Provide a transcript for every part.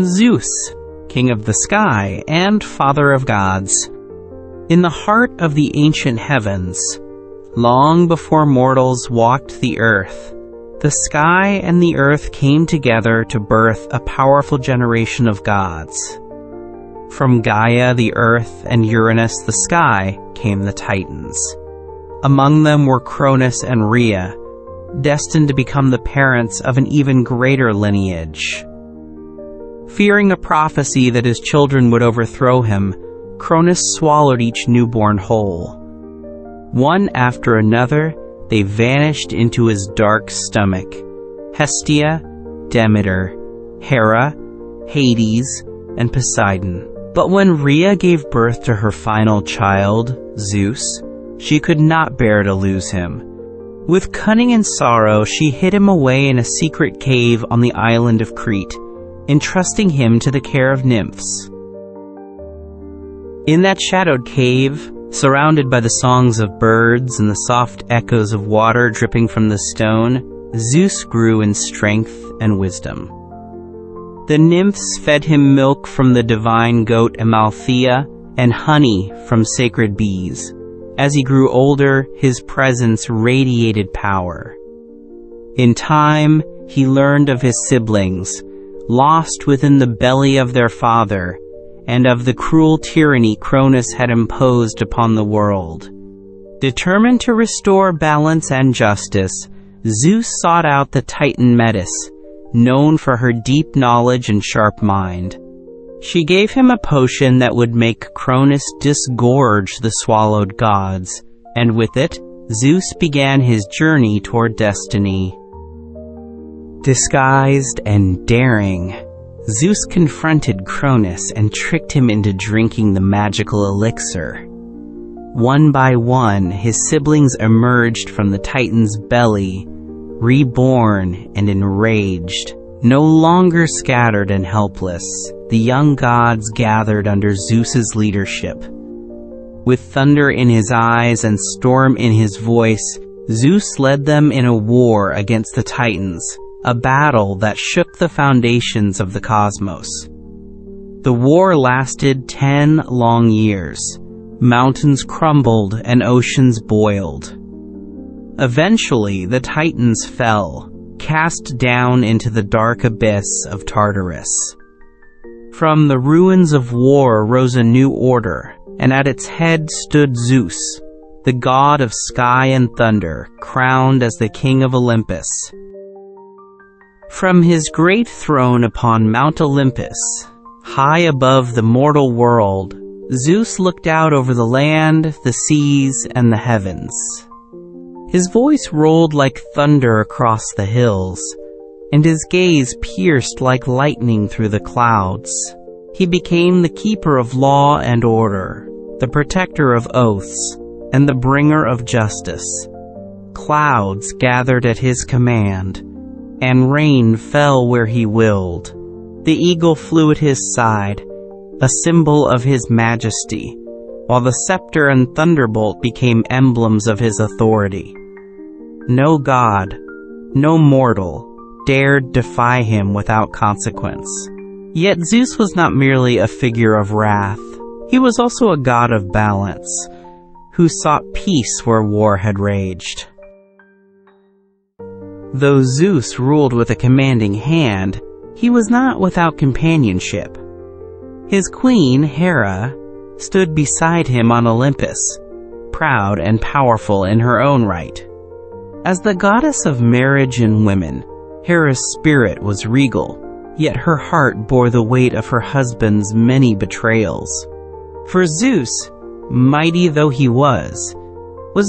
Zeus, king of the sky and father of gods. In the heart of the ancient heavens, long before mortals walked the earth, the sky and the earth came together to birth a powerful generation of gods. From Gaia, the earth, and Uranus, the sky, came the Titans. Among them were Cronus and Rhea, destined to become the parents of an even greater lineage. Fearing a prophecy that his children would overthrow him, Cronus swallowed each newborn whole. One after another, they vanished into his dark stomach. Hestia, Demeter, Hera, Hades, and Poseidon. But when Rhea gave birth to her final child, Zeus, she could not bear to lose him. With cunning and sorrow, she hid him away in a secret cave on the island of Crete, entrusting him to the care of nymphs. In that shadowed cave, surrounded by the songs of birds and the soft echoes of water dripping from the stone, Zeus grew in strength and wisdom. The nymphs fed him milk from the divine goat Amalthea and honey from sacred bees. As he grew older, his presence radiated power. In time, he learned of his siblings, lost within the belly of their father, and of the cruel tyranny Cronus had imposed upon the world. Determined to restore balance and justice, Zeus sought out the Titan Metis, known for her deep knowledge and sharp mind. She gave him a potion that would make Cronus disgorge the swallowed gods, and with it, Zeus began his journey toward destiny. Disguised and daring, Zeus confronted Cronus and tricked him into drinking the magical elixir. One by one, his siblings emerged from the Titan's belly, reborn and enraged. No longer scattered and helpless, the young gods gathered under Zeus's leadership. With thunder in his eyes and storm in his voice, Zeus led them in a war against the Titans, a battle that shook the foundations of the cosmos. The war lasted 10 long years. Mountains crumbled and oceans boiled. Eventually, the Titans fell, cast down into the dark abyss of Tartarus. From the ruins of war rose a new order, and at its head stood Zeus, the god of sky and thunder, crowned as the king of Olympus. From his great throne upon Mount Olympus, high above the mortal world, Zeus looked out over the land, the seas, and the heavens. His voice rolled like thunder across the hills, and his gaze pierced like lightning through the clouds. He became the keeper of law and order, the protector of oaths, and the bringer of justice. Clouds gathered at his command, and rain fell where he willed. The eagle flew at his side, a symbol of his majesty, while the scepter and thunderbolt became emblems of his authority. No god, no mortal, dared defy him without consequence. Yet Zeus was not merely a figure of wrath. He was also a god of balance, who sought peace where war had raged. Though Zeus ruled with a commanding hand, he was not without companionship. His queen, Hera, stood beside him on Olympus, proud and powerful in her own right. As the goddess of marriage and women, Hera's spirit was regal, yet her heart bore the weight of her husband's many betrayals. For Zeus, mighty though he was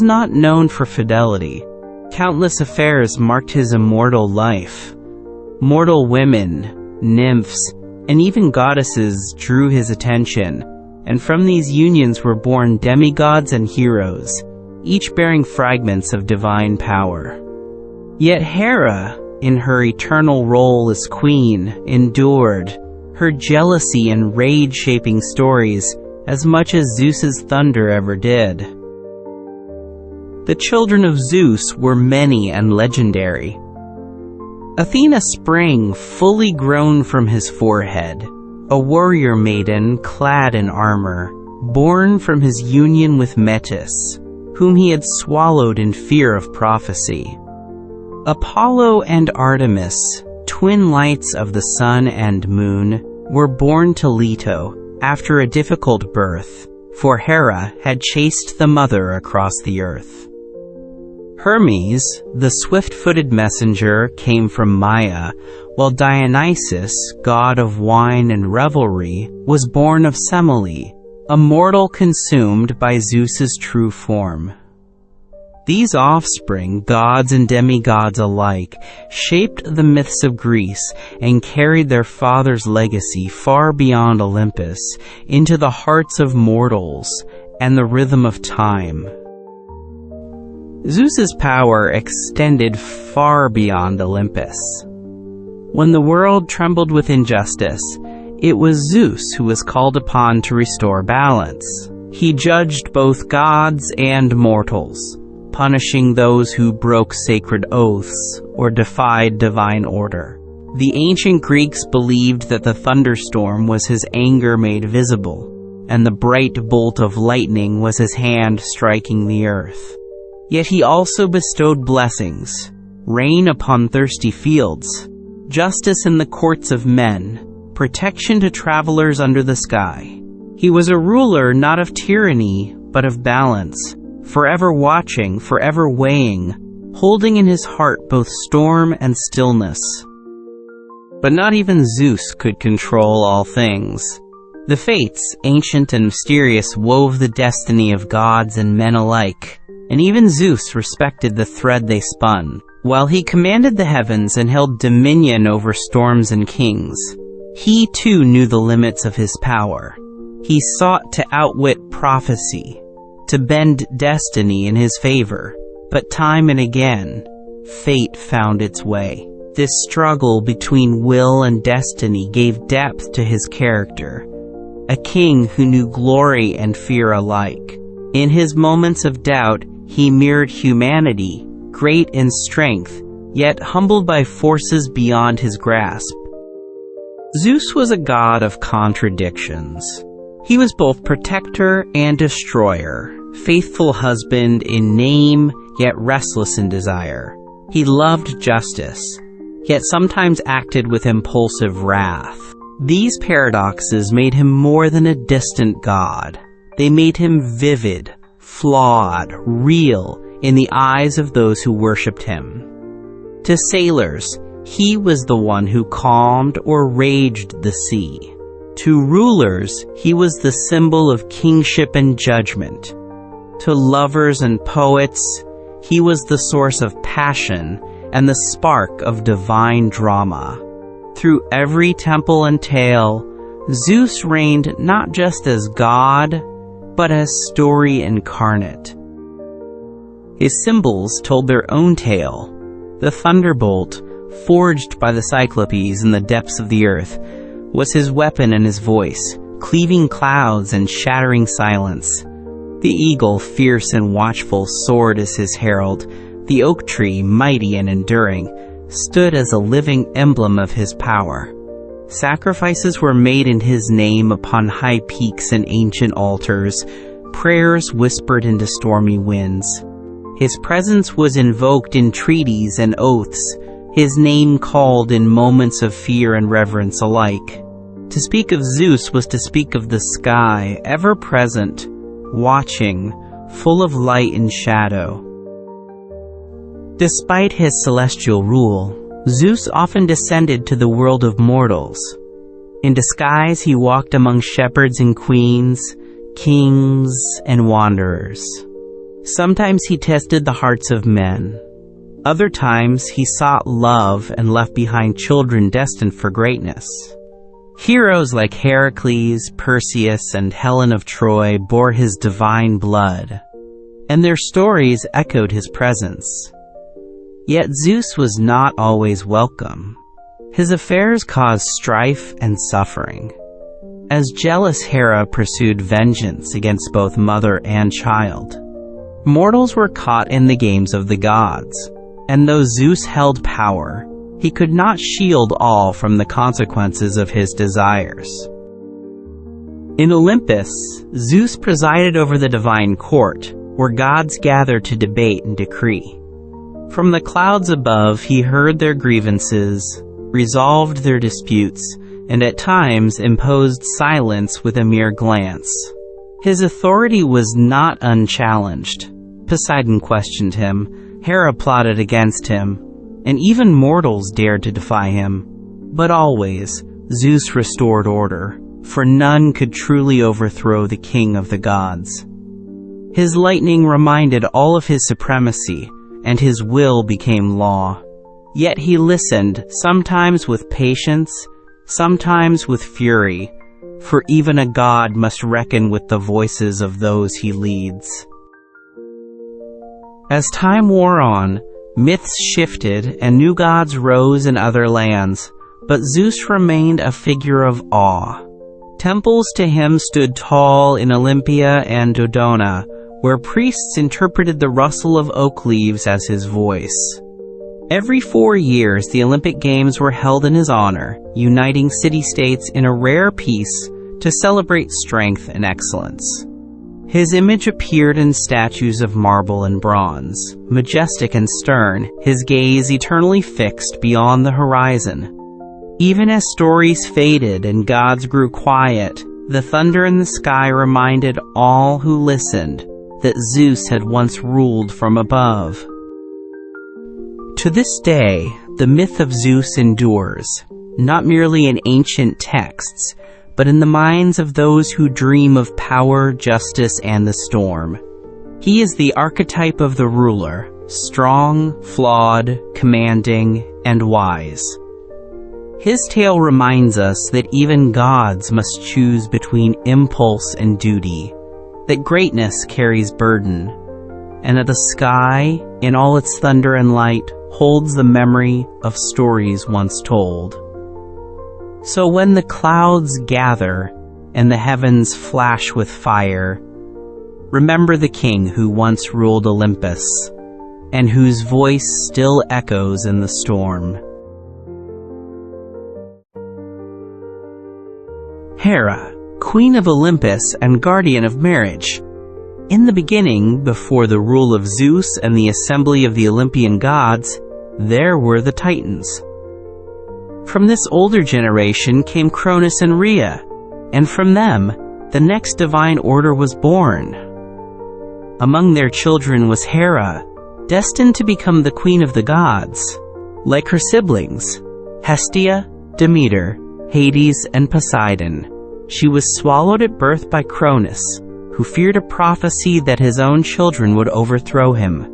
not known for fidelity. Countless affairs marked his immortal life. Mortal women, nymphs, and even goddesses drew his attention, and from these unions were born demigods and heroes, each bearing fragments of divine power. Yet Hera, in her eternal role as queen, endured, her jealousy and rage shaping stories as much as Zeus's thunder ever did. The children of Zeus were many and legendary. Athena sprang fully grown from his forehead, a warrior maiden clad in armor, born from his union with Metis, whom he had swallowed in fear of prophecy. Apollo and Artemis, twin lights of the sun and moon, were born to Leto after a difficult birth, for Hera had chased the mother across the earth. Hermes, the swift-footed messenger, came from Maia, while Dionysus, god of wine and revelry, was born of Semele, a mortal consumed by Zeus's true form. These offspring, gods and demigods alike, shaped the myths of Greece and carried their father's legacy far beyond Olympus, into the hearts of mortals and the rhythm of time. Zeus's power extended far beyond Olympus. When the world trembled with injustice, it was Zeus who was called upon to restore balance. He judged both gods and mortals, punishing those who broke sacred oaths or defied divine order. The ancient Greeks believed that the thunderstorm was his anger made visible, and the bright bolt of lightning was his hand striking the earth. Yet he also bestowed blessings, rain upon thirsty fields, justice in the courts of men, protection to travelers under the sky. He was a ruler not of tyranny, but of balance, forever watching, forever weighing, holding in his heart both storm and stillness. But not even Zeus could control all things. The fates, ancient and mysterious, wove the destiny of gods and men alike, and even Zeus respected the thread they spun. While he commanded the heavens and held dominion over storms and kings, he too knew the limits of his power. He sought to outwit prophecy, to bend destiny in his favor, but time and again, fate found its way. This struggle between will and destiny gave depth to his character, a king who knew glory and fear alike. In his moments of doubt, he mirrored humanity, great in strength, yet humbled by forces beyond his grasp. Zeus was a god of contradictions. He was both protector and destroyer, faithful husband in name, yet restless in desire. He loved justice, yet sometimes acted with impulsive wrath. These paradoxes made him more than a distant god. They made him vivid, flawed, real in the eyes of those who worshipped him. To sailors, he was the one who calmed or raged the sea. To rulers, he was the symbol of kingship and judgment. To lovers and poets, he was the source of passion and the spark of divine drama. Through every temple and tale, Zeus reigned not just as god, but as story incarnate. His symbols told their own tale. The thunderbolt, forged by the Cyclopes in the depths of the earth, was his weapon and his voice, cleaving clouds and shattering silence. The eagle, fierce and watchful, soared as his herald. The oak tree, mighty and enduring, stood as a living emblem of his power. Sacrifices were made in his name upon high peaks and ancient altars, prayers whispered into stormy winds. His presence was invoked in treaties and oaths, his name called in moments of fear and reverence alike. To speak of Zeus was to speak of the sky, ever present, watching, full of light and shadow. Despite his celestial rule, Zeus often descended to the world of mortals. In disguise, he walked among shepherds and queens, kings and wanderers. Sometimes he tested the hearts of men. Other times he sought love and left behind children destined for greatness. Heroes like Heracles, Perseus, and Helen of Troy bore his divine blood, and their stories echoed his presence. Yet Zeus was not always welcome. His affairs caused strife and suffering, as jealous Hera pursued vengeance against both mother and child. Mortals were caught in the games of the gods, and though Zeus held power, he could not shield all from the consequences of his desires. In Olympus, Zeus presided over the divine court, where gods gathered to debate and decree. From the clouds above, he heard their grievances, resolved their disputes, and at times imposed silence with a mere glance. His authority was not unchallenged. Poseidon questioned him, Hera plotted against him, and even mortals dared to defy him. But always, Zeus restored order, for none could truly overthrow the king of the gods. His lightning reminded all of his supremacy, and his will became law. Yet he listened, sometimes with patience, sometimes with fury, for even a god must reckon with the voices of those he leads. As time wore on, myths shifted and new gods rose in other lands, but Zeus remained a figure of awe. Temples to him stood tall in Olympia and Dodona, where priests interpreted the rustle of oak leaves as his voice. Every 4 years, the Olympic Games were held in his honor, uniting city-states in a rare peace to celebrate strength and excellence. His image appeared in statues of marble and bronze, majestic and stern, his gaze eternally fixed beyond the horizon. Even as stories faded and gods grew quiet, the thunder in the sky reminded all who listened that Zeus had once ruled from above. To this day, the myth of Zeus endures, not merely in ancient texts, but in the minds of those who dream of power, justice, and the storm. He is the archetype of the ruler, strong, flawed, commanding, and wise. His tale reminds us that even gods must choose between impulse and duty, that greatness carries burden, and that the sky, in all its thunder and light, holds the memory of stories once told. So when the clouds gather and the heavens flash with fire, remember the king who once ruled Olympus, and whose voice still echoes in the storm. Hera, queen of Olympus and guardian of marriage. In the beginning, before the rule of Zeus and the assembly of the Olympian gods, there were the Titans. From this older generation came Cronus and Rhea, and from them, the next divine order was born. Among their children was Hera, destined to become the queen of the gods. Like her siblings, Hestia, Demeter, Hades, and Poseidon, she was swallowed at birth by Cronus, who feared a prophecy that his own children would overthrow him.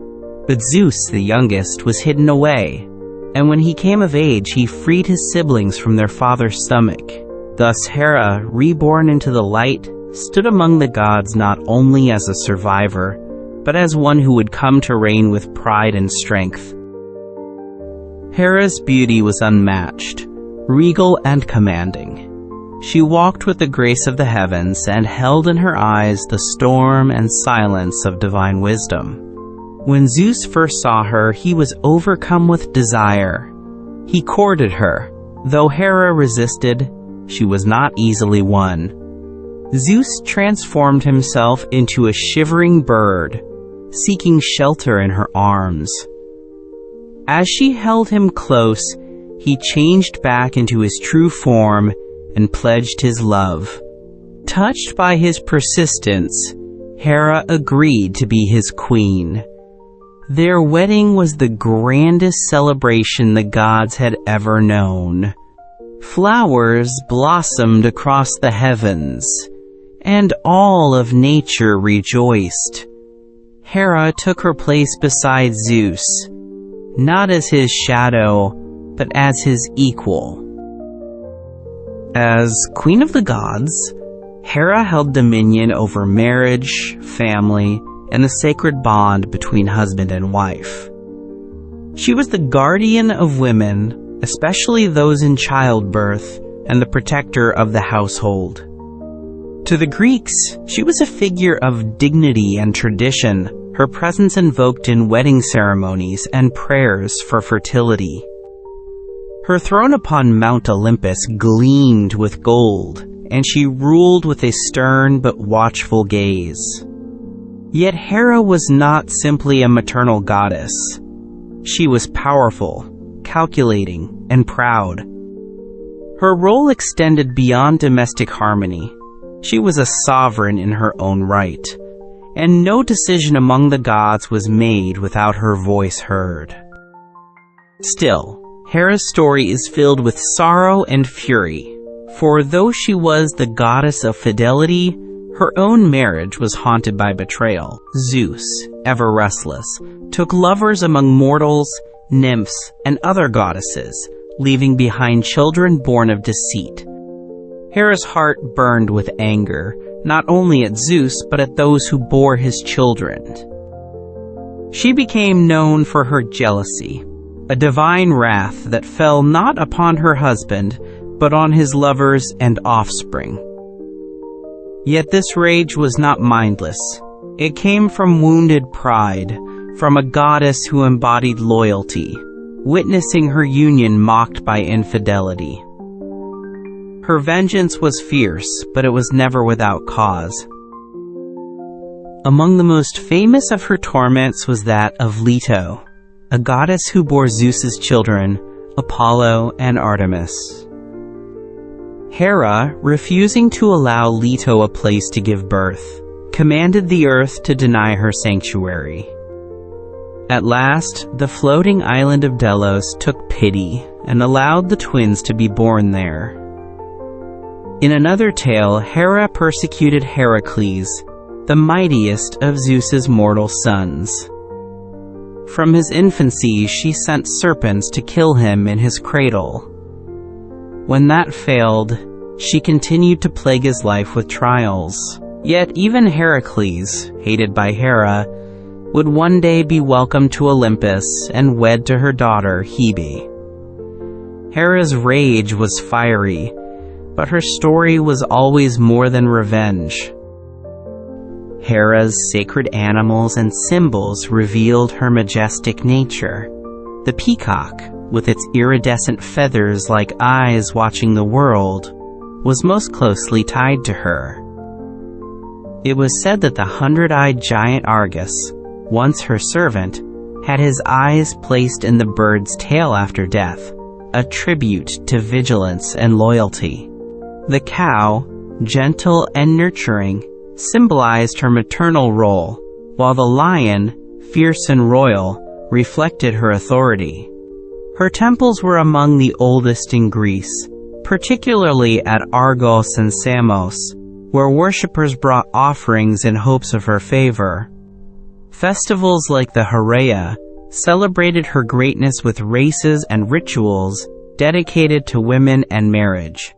But Zeus, the youngest, was hidden away, and when he came of age, he freed his siblings from their father's stomach. Thus Hera, reborn into the light, stood among the gods not only as a survivor, but as one who would come to reign with pride and strength. Hera's beauty was unmatched, regal and commanding. She walked with the grace of the heavens and held in her eyes the storm and silence of divine wisdom. When Zeus first saw her, he was overcome with desire. He courted her. Though Hera resisted, she was not easily won. Zeus transformed himself into a shivering bird, seeking shelter in her arms. As she held him close, he changed back into his true form and pledged his love. Touched by his persistence, Hera agreed to be his queen. Their wedding was the grandest celebration the gods had ever known. Flowers blossomed across the heavens, and all of nature rejoiced. Hera took her place beside Zeus, not as his shadow, but as his equal. As Queen of the Gods, Hera held dominion over marriage, family, and the sacred bond between husband and wife. She was the guardian of women, especially those in childbirth, and the protector of the household. To the Greeks, she was a figure of dignity and tradition, her presence invoked in wedding ceremonies and prayers for fertility. Her throne upon Mount Olympus gleamed with gold, and she ruled with a stern but watchful gaze. Yet Hera was not simply a maternal goddess. She was powerful, calculating, and proud. Her role extended beyond domestic harmony. She was a sovereign in her own right, and no decision among the gods was made without her voice heard. Still, Hera's story is filled with sorrow and fury, for though she was the goddess of fidelity, her own marriage was haunted by betrayal. Zeus, ever restless, took lovers among mortals, nymphs, and other goddesses, leaving behind children born of deceit. Hera's heart burned with anger, not only at Zeus but at those who bore his children. She became known for her jealousy, a divine wrath that fell not upon her husband, but on his lovers and offspring. Yet this rage was not mindless. It came from wounded pride, from a goddess who embodied loyalty, witnessing her union mocked by infidelity. Her vengeance was fierce, but it was never without cause. Among the most famous of her torments was that of Leto, a goddess who bore Zeus's children, Apollo and Artemis. Hera, refusing to allow Leto a place to give birth, commanded the earth to deny her sanctuary. At last, the floating island of Delos took pity and allowed the twins to be born there. In another tale, Hera persecuted Heracles, the mightiest of Zeus's mortal sons. From his infancy, she sent serpents to kill him in his cradle. When that failed, she continued to plague his life with trials. Yet even Heracles, hated by Hera, would one day be welcomed to Olympus and wed to her daughter, Hebe. Hera's rage was fiery, but her story was always more than revenge. Hera's sacred animals and symbols revealed her majestic nature. The peacock, with its iridescent feathers like eyes watching the world, was most closely tied to her. It was said that the 100-eyed giant Argus, once her servant, had his eyes placed in the bird's tail after death, a tribute to vigilance and loyalty. The cow, gentle and nurturing, symbolized her maternal role, while the lion, fierce and royal, reflected her authority. Her temples were among the oldest in Greece, particularly at Argos and Samos, where worshippers brought offerings in hopes of her favor. Festivals like the Heraea celebrated her greatness with races and rituals dedicated to women and marriage.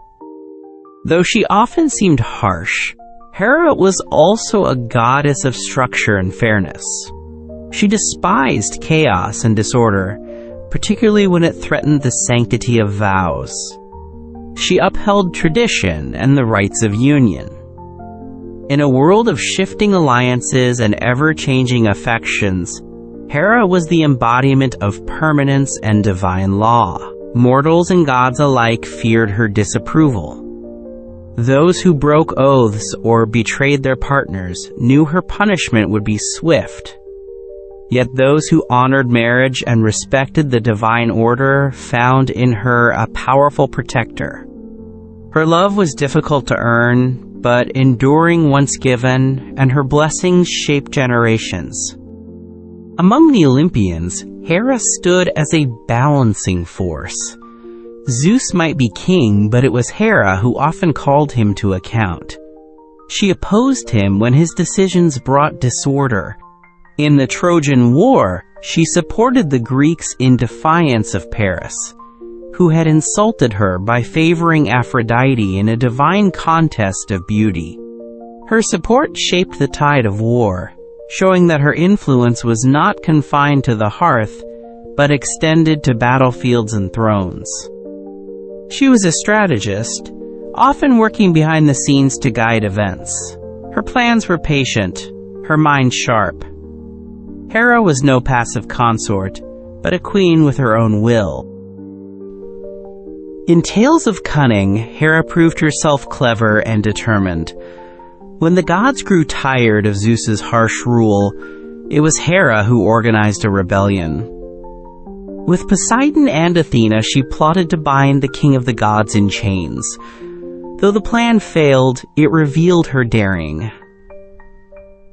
Though she often seemed harsh, Hera was also a goddess of structure and fairness. She despised chaos and disorder, particularly when it threatened the sanctity of vows. She upheld tradition and the rights of union. In a world of shifting alliances and ever-changing affections, Hera was the embodiment of permanence and divine law. Mortals and gods alike feared her disapproval. Those who broke oaths or betrayed their partners knew her punishment would be swift. Yet those who honored marriage and respected the divine order found in her a powerful protector. Her love was difficult to earn, but enduring once given, and her blessings shaped generations. Among the Olympians, Hera stood as a balancing force. Zeus might be king, but it was Hera who often called him to account. She opposed him when his decisions brought disorder. In the Trojan War, she supported the Greeks in defiance of Paris, who had insulted her by favoring Aphrodite in a divine contest of beauty. Her support shaped the tide of war, showing that her influence was not confined to the hearth, but extended to battlefields and thrones. She was a strategist, often working behind the scenes to guide events. Her plans were patient, her mind sharp. Hera was no passive consort, but a queen with her own will. In tales of cunning, Hera proved herself clever and determined. When the gods grew tired of Zeus's harsh rule, it was Hera who organized a rebellion. With Poseidon and Athena, she plotted to bind the king of the gods in chains. Though the plan failed, it revealed her daring.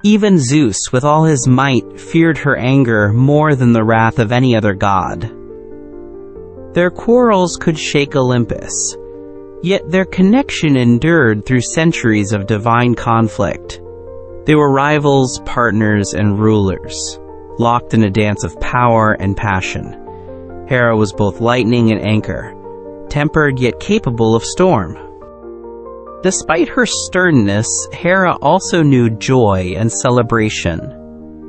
Even Zeus, with all his might, feared her anger more than the wrath of any other god. Their quarrels could shake Olympus, yet their connection endured through centuries of divine conflict. They were rivals, partners, and rulers, locked in a dance of power and passion. Hera was both lightning and anchor, tempered yet capable of storm. Despite her sternness, Hera also knew joy and celebration.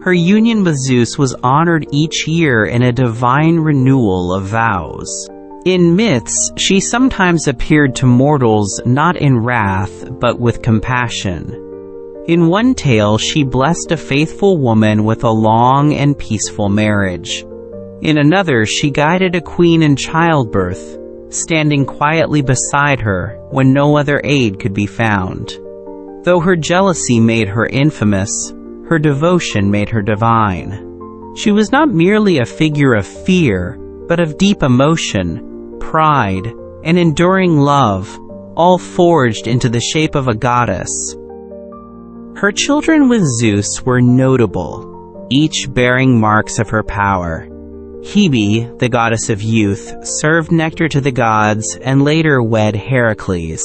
Her union with Zeus was honored each year in a divine renewal of vows. In myths, she sometimes appeared to mortals not in wrath, but with compassion. In one tale, she blessed a faithful woman with a long and peaceful marriage. In another, she guided a queen in childbirth, standing quietly beside her when no other aid could be found. Though her jealousy made her infamous, her devotion made her divine. She was not merely a figure of fear, but of deep emotion, pride, and enduring love, all forged into the shape of a goddess. Her children with Zeus were notable, each bearing marks of her power. Hebe, the goddess of youth, served nectar to the gods and later wed Heracles.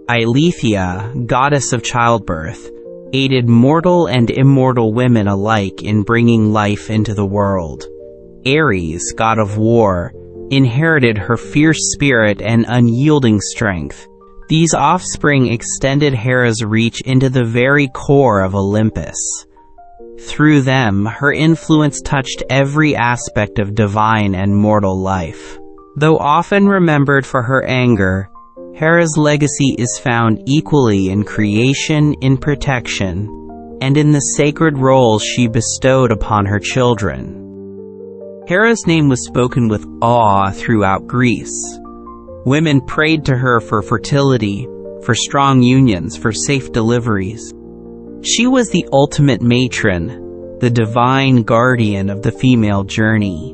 Eileithyia, goddess of childbirth, aided mortal and immortal women alike in bringing life into the world. Ares, god of war, inherited her fierce spirit and unyielding strength. These offspring extended Hera's reach into the very core of Olympus. Through them, her influence touched every aspect of divine and mortal life. Though often remembered for her anger, Hera's legacy is found equally in creation, in protection, and in the sacred roles she bestowed upon her children. Hera's name was spoken with awe throughout Greece. Women prayed to her for fertility, for strong unions, for safe deliveries. She was the ultimate matron, the divine guardian of the female journey.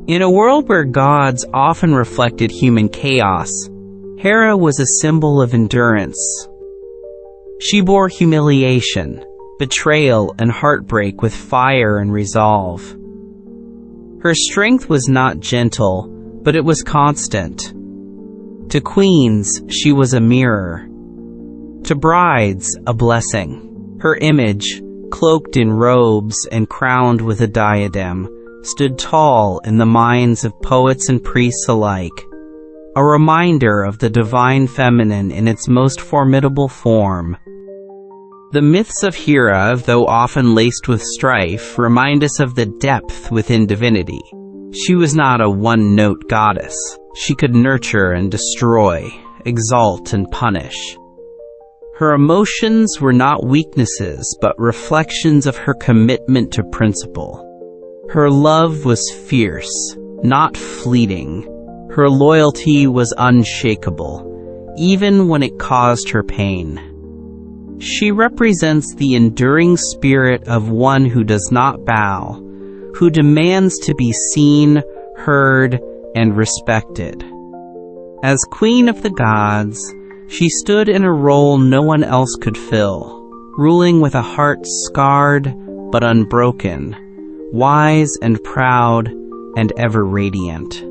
In a world where gods often reflected human chaos, Hera was a symbol of endurance. She bore humiliation, betrayal, and heartbreak with fire and resolve. Her strength was not gentle, but it was constant. To queens, she was a mirror. To brides, a blessing. Her image, cloaked in robes and crowned with a diadem, stood tall in the minds of poets and priests alike, a reminder of the divine feminine in its most formidable form. The myths of Hera, though often laced with strife, remind us of the depth within divinity. She was not a one-note goddess. She could nurture and destroy, exalt and punish. Her emotions were not weaknesses, but reflections of her commitment to principle. Her love was fierce, not fleeting. Her loyalty was unshakable, even when it caused her pain. She represents the enduring spirit of one who does not bow, who demands to be seen, heard, and respected. As Queen of the Gods, she stood in a role no one else could fill, ruling with a heart scarred but unbroken, wise and proud and ever radiant.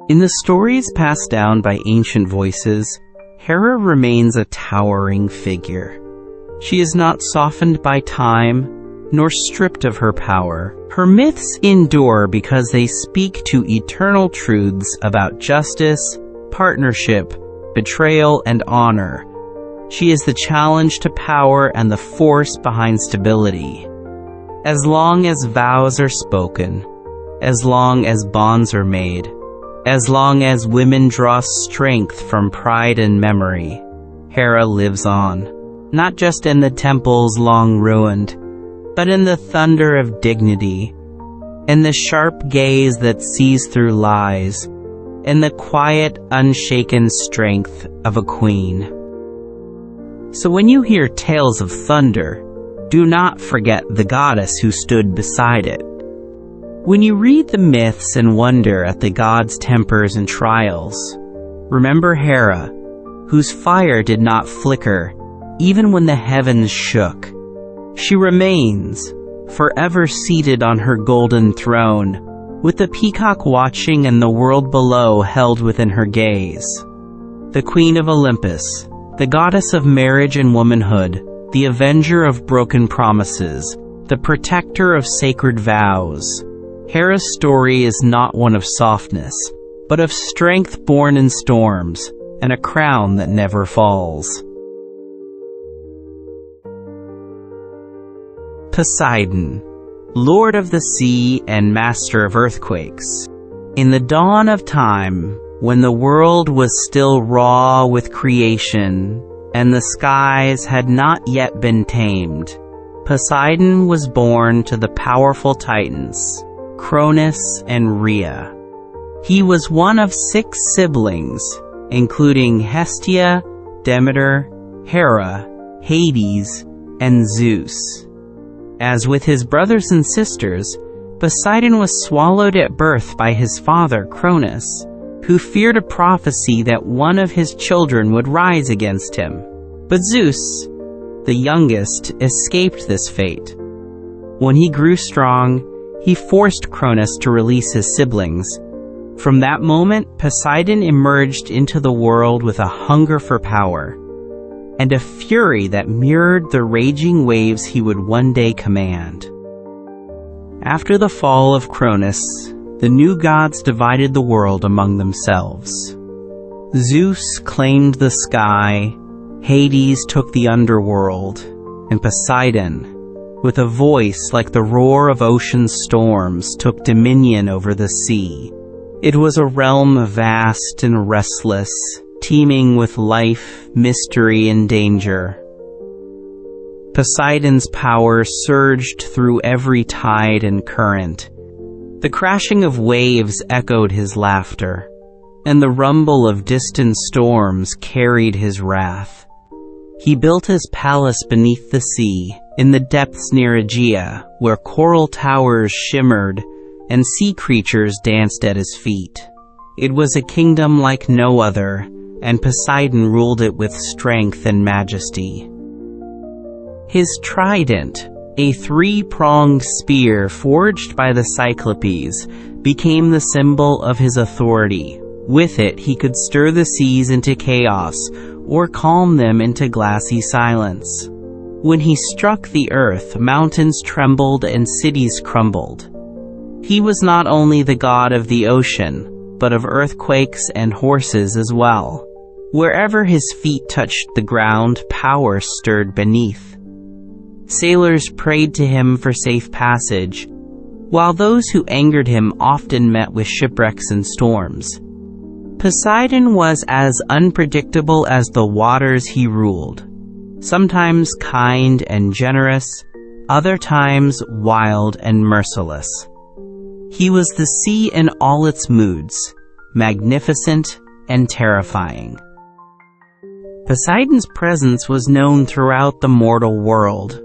In the stories passed down by ancient voices, Hera remains a towering figure. She is not softened by time, nor stripped of her power. Her myths endure because they speak to eternal truths about justice, partnership, betrayal, and honor. She is the challenge to power and the force behind stability. As long as vows are spoken, as long as bonds are made, as long as women draw strength from pride and memory, Hera lives on, not just in the temples long ruined, but in the thunder of dignity, in the sharp gaze that sees through lies, and the quiet, unshaken strength of a queen. So when you hear tales of thunder, do not forget the goddess who stood beside it. When you read the myths and wonder at the gods' tempers and trials, remember Hera, whose fire did not flicker even when the heavens shook. She remains, forever seated on her golden throne, with the peacock watching and the world below held within her gaze. The Queen of Olympus, the goddess of marriage and womanhood, the avenger of broken promises, the protector of sacred vows. Hera's story is not one of softness, but of strength born in storms, and a crown that never falls. Poseidon, Lord of the sea and master of earthquakes. In the dawn of time, when the world was still raw with creation, and the skies had not yet been tamed, Poseidon was born to the powerful Titans, Cronus and Rhea. He was one of 6 siblings, including Hestia, Demeter, Hera, Hades, and Zeus. As with his brothers and sisters, Poseidon was swallowed at birth by his father Cronus, who feared a prophecy that one of his children would rise against him. But Zeus, the youngest, escaped this fate. When he grew strong, he forced Cronus to release his siblings. From that moment, Poseidon emerged into the world with a hunger for power, and a fury that mirrored the raging waves he would one day command. After the fall of Cronus, the new gods divided the world among themselves. Zeus claimed the sky, Hades took the underworld, and Poseidon, with a voice like the roar of ocean storms, took dominion over the sea. It was a realm vast and restless, teeming with life, mystery, and danger. Poseidon's power surged through every tide and current. The crashing of waves echoed his laughter, and the rumble of distant storms carried his wrath. He built his palace beneath the sea, in the depths near Aegea, where coral towers shimmered and sea creatures danced at his feet. It was a kingdom like no other, and Poseidon ruled it with strength and majesty. His trident, a 3-pronged spear forged by the Cyclopes, became the symbol of his authority. With it, he could stir the seas into chaos, or calm them into glassy silence. When he struck the earth, mountains trembled and cities crumbled. He was not only the god of the ocean, but of earthquakes and horses as well. Wherever his feet touched the ground, power stirred beneath. Sailors prayed to him for safe passage, while those who angered him often met with shipwrecks and storms. Poseidon was as unpredictable as the waters he ruled, sometimes kind and generous, other times wild and merciless. He was the sea in all its moods, magnificent and terrifying. Poseidon's presence was known throughout the mortal world.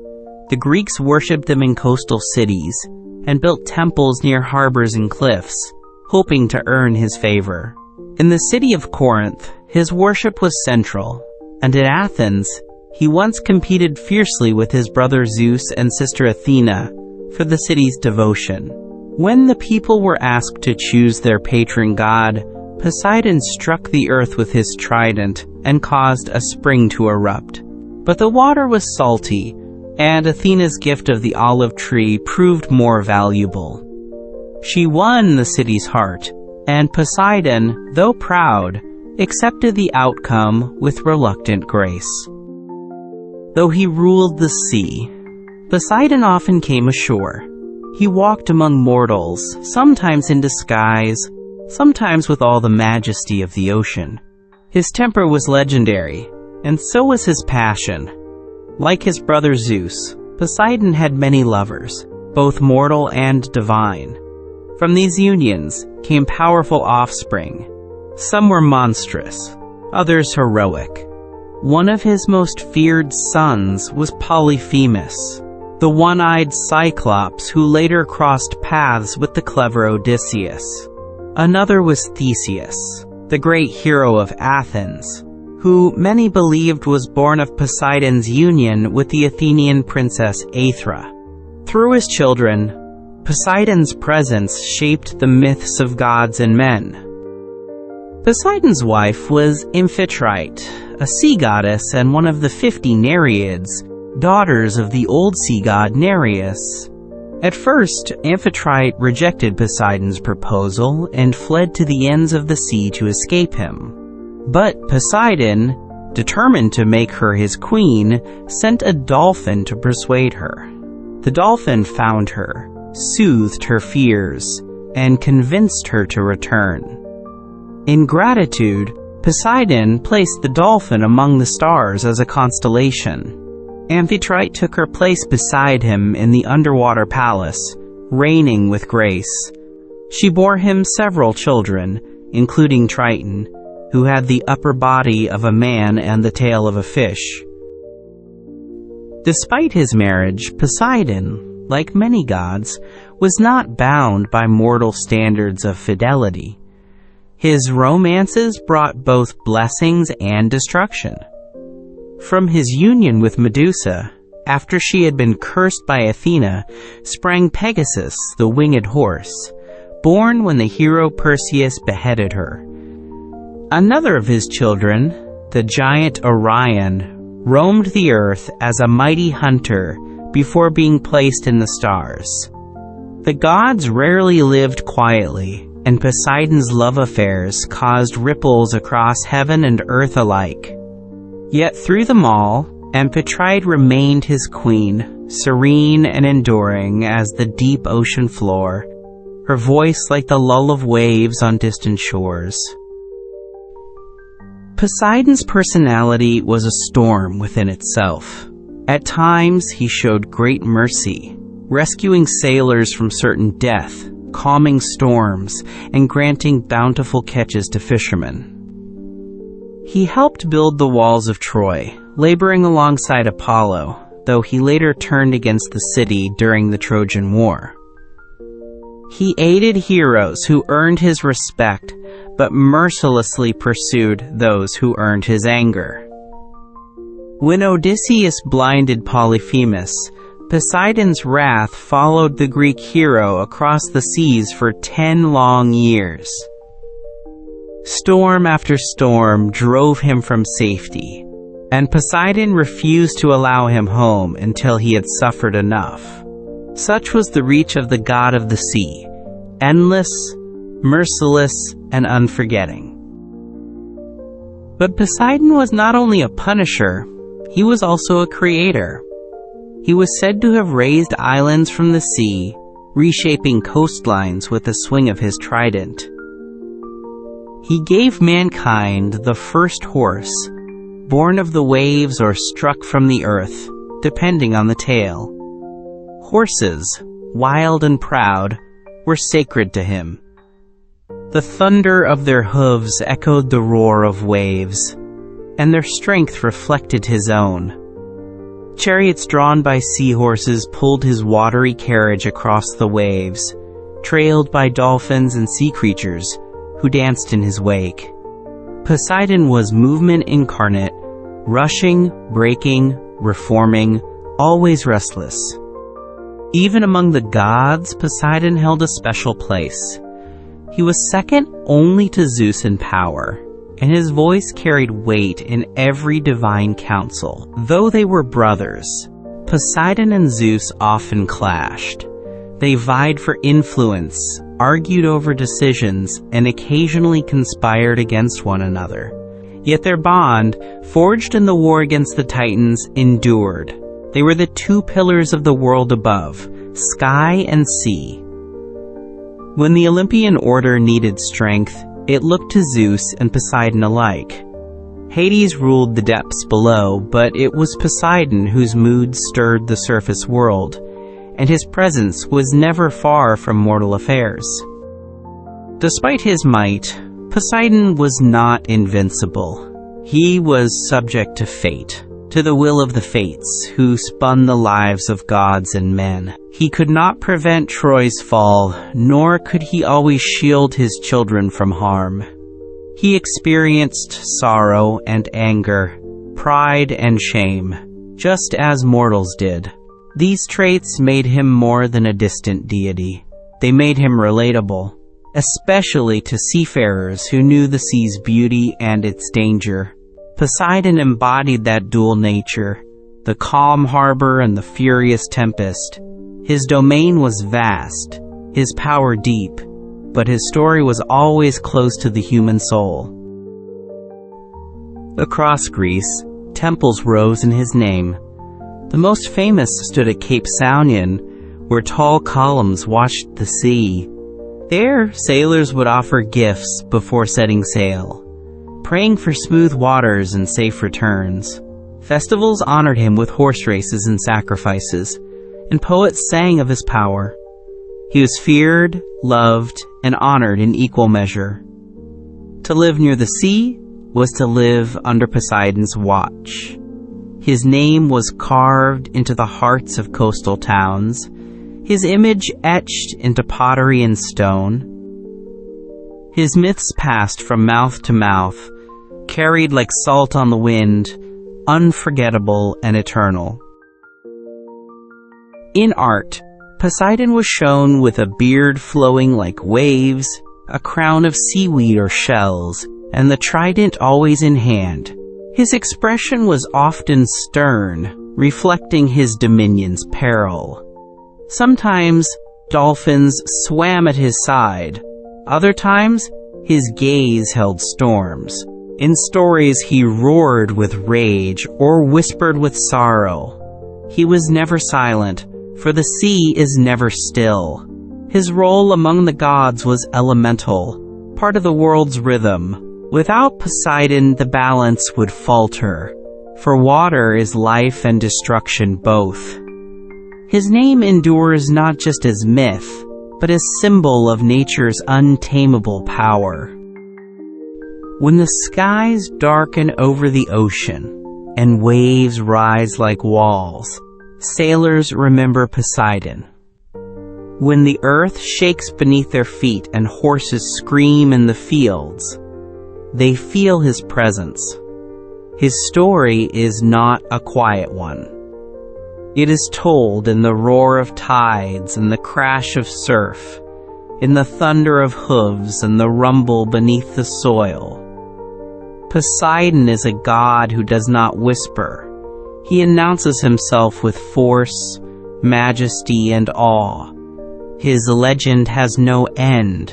The Greeks worshipped him in coastal cities and built temples near harbors and cliffs, hoping to earn his favor. In the city of Corinth, his worship was central, and in Athens, he once competed fiercely with his brother Zeus and sister Athena for the city's devotion. When the people were asked to choose their patron god, Poseidon struck the earth with his trident and caused a spring to erupt. But the water was salty, and Athena's gift of the olive tree proved more valuable. She won the city's heart, and Poseidon, though proud, accepted the outcome with reluctant grace. Though he ruled the sea, Poseidon often came ashore. He walked among mortals, sometimes in disguise, sometimes with all the majesty of the ocean. His temper was legendary, and so was his passion. Like his brother Zeus, Poseidon had many lovers, both mortal and divine. From these unions came powerful offspring, Some were monstrous, others heroic. One of his most feared sons was Polyphemus, the one-eyed Cyclops who later crossed paths with the clever Odysseus. Another was Theseus, the great hero of Athens, who many believed was born of Poseidon's union with the Athenian princess Athena. Through his children, Poseidon's presence shaped the myths of gods and men. Poseidon's wife was Amphitrite, a sea goddess and one of the 50 Nereids, daughters of the old sea god Nereus. At first, Amphitrite rejected Poseidon's proposal and fled to the ends of the sea to escape him. But Poseidon, determined to make her his queen, sent a dolphin to persuade her. The dolphin found her, soothed her fears, and convinced her to return. In gratitude, Poseidon placed the dolphin among the stars as a constellation. Amphitrite took her place beside him in the underwater palace, reigning with grace. She bore him several children, including Triton, who had the upper body of a man and the tail of a fish. Despite his marriage, Poseidon, like many gods, was not bound by mortal standards of fidelity. His romances brought both blessings and destruction. From his union with Medusa, after she had been cursed by Athena, sprang Pegasus, the winged horse, born when the hero Perseus beheaded her. Another of his children, the giant Orion, roamed the earth as a mighty hunter before being placed in the stars. The gods rarely lived quietly, and Poseidon's love affairs caused ripples across heaven and earth alike. Yet through them all, Amphitrite remained his queen, serene and enduring as the deep ocean floor, her voice like the lull of waves on distant shores. Poseidon's personality was a storm within itself. At times, he showed great mercy, rescuing sailors from certain death, calming storms, and granting bountiful catches to fishermen. He helped build the walls of Troy, laboring alongside Apollo, though he later turned against the city during the Trojan War. He aided heroes who earned his respect, but mercilessly pursued those who earned his anger. When Odysseus blinded Polyphemus, Poseidon's wrath followed the Greek hero across the seas for 10 long years. Storm after storm drove him from safety, and Poseidon refused to allow him home until he had suffered enough. Such was the reach of the god of the sea, endless, merciless, and unforgetting. But Poseidon was not only a punisher, he was also a creator. He was said to have raised islands from the sea, reshaping coastlines with the swing of his trident. He gave mankind the first horse, born of the waves or struck from the earth, depending on the tale. Horses, wild and proud, were sacred to him. The thunder of their hooves echoed the roar of waves, and their strength reflected his own. Chariots drawn by seahorses pulled his watery carriage across the waves, trailed by dolphins and sea creatures who danced in his wake. Poseidon was movement incarnate, rushing, breaking, reforming, always restless. Even among the gods, Poseidon held a special place. He was second only to Zeus in power, and his voice carried weight in every divine council. Though they were brothers, Poseidon and Zeus often clashed. They vied for influence, argued over decisions, and occasionally conspired against one another. Yet their bond, forged in the war against the Titans, endured. They were the two pillars of the world above, sky and sea. When the Olympian order needed strength, it looked to Zeus and Poseidon alike. Hades ruled the depths below, but it was Poseidon whose moods stirred the surface world, and his presence was never far from mortal affairs. Despite his might, Poseidon was not invincible. He was subject to fate, to the will of the fates, who spun the lives of gods and men. He could not prevent Troy's fall, nor could he always shield his children from harm. He experienced sorrow and anger, pride and shame, just as mortals did. These traits made him more than a distant deity. They made him relatable, especially to seafarers who knew the sea's beauty and its danger. Poseidon embodied that dual nature, the calm harbor and the furious tempest. His domain was vast, his power deep, but his story was always close to the human soul. Across Greece, temples rose in his name. The most famous stood at Cape Saunion, where tall columns watched the sea. There, sailors would offer gifts before setting sail, praying for smooth waters and safe returns. Festivals honored him with horse races and sacrifices, and poets sang of his power. He was feared, loved, and honored in equal measure. To live near the sea was to live under Poseidon's watch. His name was carved into the hearts of coastal towns, his image etched into pottery and stone. His myths passed from mouth to mouth, carried like salt on the wind, unforgettable and eternal. In art, Poseidon was shown with a beard flowing like waves, a crown of seaweed or shells, and the trident always in hand. His expression was often stern, reflecting his dominion's peril. Sometimes dolphins swam at his side. Other times, his gaze held storms. In stories, he roared with rage or whispered with sorrow. He was never silent, for the sea is never still. His role among the gods was elemental, part of the world's rhythm. Without Poseidon, the balance would falter, for water is life and destruction both. His name endures not just as myth, but as symbol of nature's untamable power. When the skies darken over the ocean, and waves rise like walls, sailors remember Poseidon. When the earth shakes beneath their feet and horses scream in the fields, they feel his presence. His story is not a quiet one. It is told in the roar of tides and the crash of surf, in the thunder of hooves and the rumble beneath the soil. Poseidon is a god who does not whisper. He announces himself with force, majesty, and awe. His legend has no end,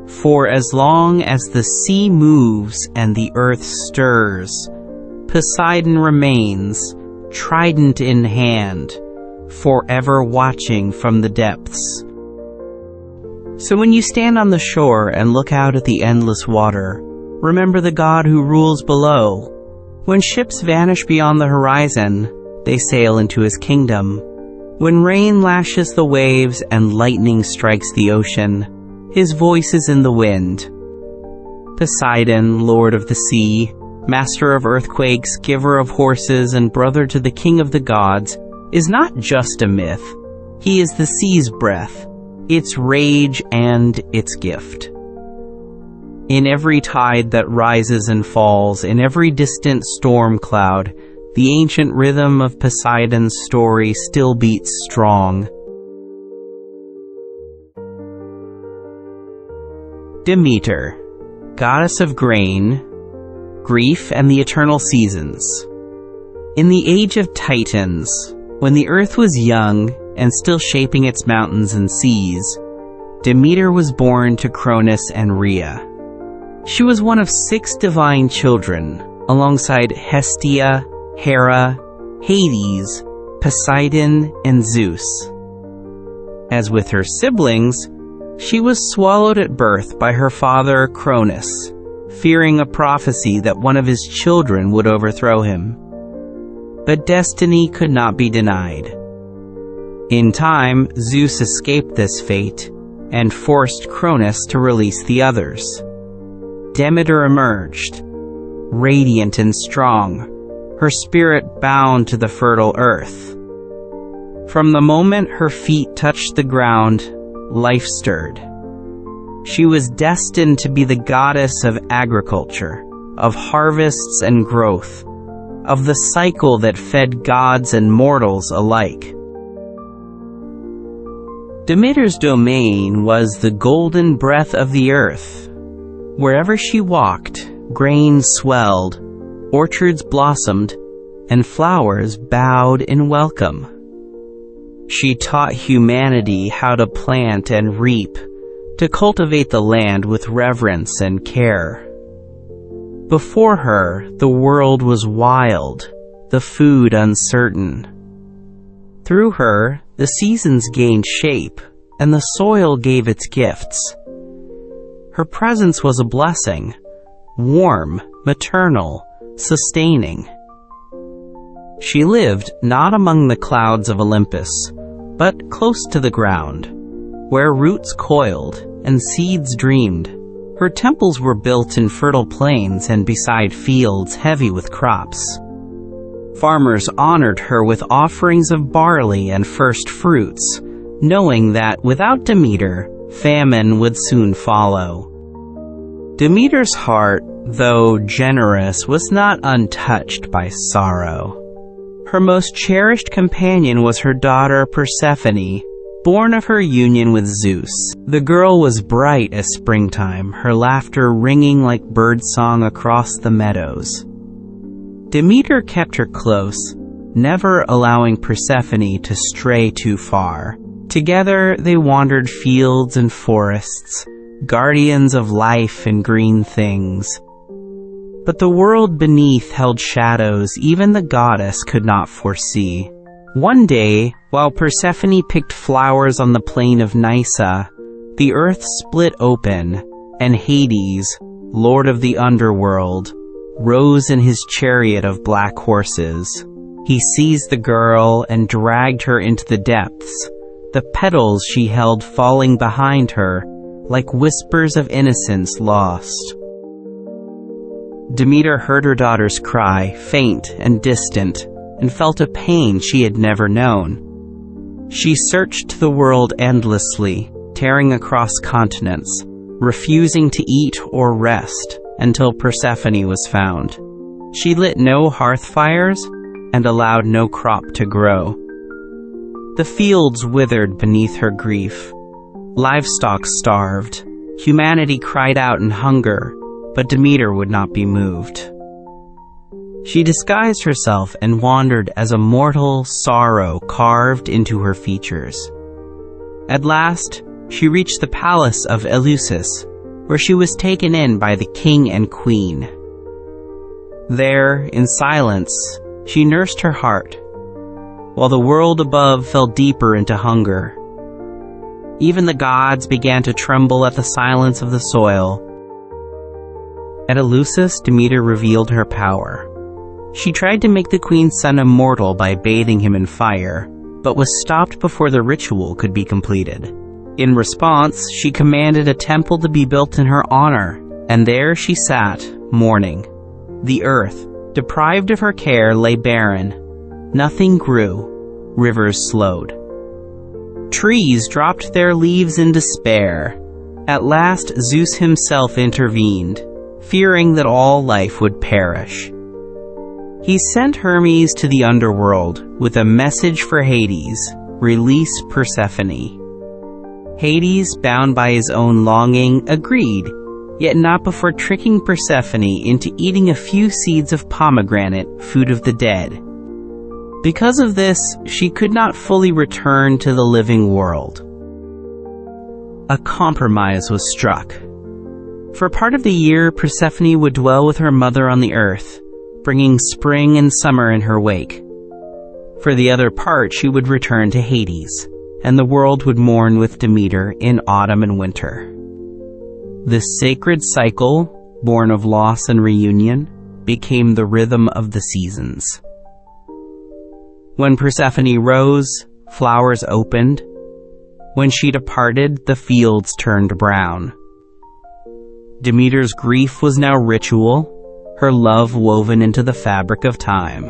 for as long as the sea moves and the earth stirs, Poseidon remains, trident in hand, forever watching from the depths. So when you stand on the shore and look out at the endless water, remember the god who rules below. When ships vanish beyond the horizon, they sail into his kingdom. When rain lashes the waves and lightning strikes the ocean, his voice is in the wind. Poseidon, lord of the sea, master of earthquakes, giver of horses, and brother to the king of the gods, is not just a myth. He is the sea's breath, its rage and its gift. In every tide that rises and falls, in every distant storm cloud, the ancient rhythm of Poseidon's story still beats strong. Demeter, goddess of grain, grief, and the eternal seasons. In the age of Titans, when the earth was young and still shaping its mountains and seas, Demeter was born to Cronus and Rhea. She was one of 6 divine children, alongside Hestia, Hera, Hades, Poseidon, and Zeus. As with her siblings, she was swallowed at birth by her father Cronus, fearing a prophecy that one of his children would overthrow him. But destiny could not be denied. In time, Zeus escaped this fate and forced Cronus to release the others. Demeter emerged, radiant and strong, her spirit bound to the fertile earth. From the moment her feet touched the ground, life stirred. She was destined to be the goddess of agriculture, of harvests and growth, of the cycle that fed gods and mortals alike. Demeter's domain was the golden breath of the earth. Wherever she walked, grain swelled, orchards blossomed, and flowers bowed in welcome. She taught humanity how to plant and reap, to cultivate the land with reverence and care. Before her, the world was wild, the food uncertain. Through her, the seasons gained shape, and the soil gave its gifts. Her presence was a blessing, warm, maternal, sustaining. She lived not among the clouds of Olympus, but close to the ground, where roots coiled and seeds dreamed. Her temples were built in fertile plains and beside fields heavy with crops. Farmers honored her with offerings of barley and first fruits, knowing that without Demeter, famine would soon follow. Demeter's heart, though generous, was not untouched by sorrow. Her most cherished companion was her daughter Persephone, born of her union with Zeus. The girl was bright as springtime, her laughter ringing like birdsong across the meadows. Demeter kept her close, never allowing Persephone to stray too far. Together they wandered fields and forests, guardians of life and green things. But the world beneath held shadows even the goddess could not foresee. One day, while Persephone picked flowers on the plain of Nysa, the earth split open, and Hades, lord of the underworld, rose in his chariot of black horses. He seized the girl and dragged her into the depths, the petals she held falling behind her, like whispers of innocence lost. Demeter heard her daughter's cry, faint and distant, and felt a pain she had never known. She searched the world endlessly, tearing across continents, refusing to eat or rest until Persephone was found. She lit no hearth fires and allowed no crop to grow. The fields withered beneath her grief. Livestock starved. Humanity cried out in hunger, but Demeter would not be moved. She disguised herself and wandered as a mortal sorrow carved into her features. At last, she reached the palace of Eleusis, where she was taken in by the king and queen. There, in silence, she nursed her heart, while the world above fell deeper into hunger. Even the gods began to tremble at the silence of the soil. At Eleusis, Demeter revealed her power. She tried to make the queen's son immortal by bathing him in fire, but was stopped before the ritual could be completed. In response, she commanded a temple to be built in her honor, and there she sat, mourning. The earth, deprived of her care, lay barren. Nothing grew. Rivers slowed. Trees dropped their leaves in despair. At last, Zeus himself intervened, fearing that all life would perish. He sent Hermes to the underworld with a message for Hades: release Persephone. Hades, bound by his own longing, agreed, yet not before tricking Persephone into eating a few seeds of pomegranate, food of the dead. Because of this, she could not fully return to the living world. A compromise was struck. For part of the year, Persephone would dwell with her mother on the earth, bringing spring and summer in her wake. For the other part, she would return to Hades, and the world would mourn with Demeter in autumn and winter. This sacred cycle, born of loss and reunion, became the rhythm of the seasons. When Persephone rose, flowers opened. When she departed, the fields turned brown. Demeter's grief was now ritual, her love woven into the fabric of time.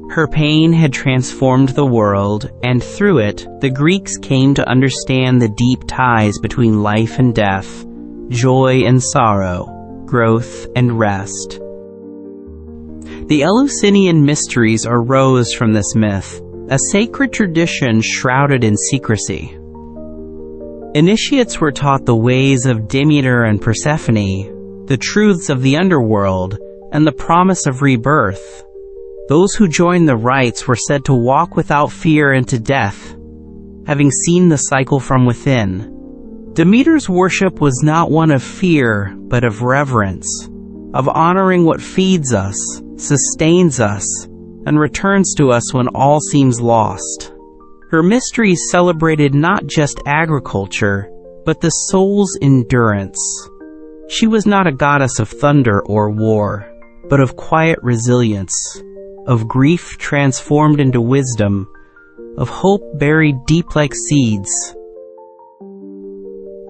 Her pain had transformed the world, and through it, the Greeks came to understand the deep ties between life and death, joy and sorrow, growth and rest. The Eleusinian mysteries arose from this myth, a sacred tradition shrouded in secrecy. Initiates were taught the ways of Demeter and Persephone, the truths of the underworld, and the promise of rebirth. Those who joined the rites were said to walk without fear into death, having seen the cycle from within. Demeter's worship was not one of fear, but of reverence, of honoring what feeds us, sustains us, and returns to us when all seems lost. Her mysteries celebrated not just agriculture, but the soul's endurance. She was not a goddess of thunder or war, but of quiet resilience, of grief transformed into wisdom, of hope buried deep like seeds.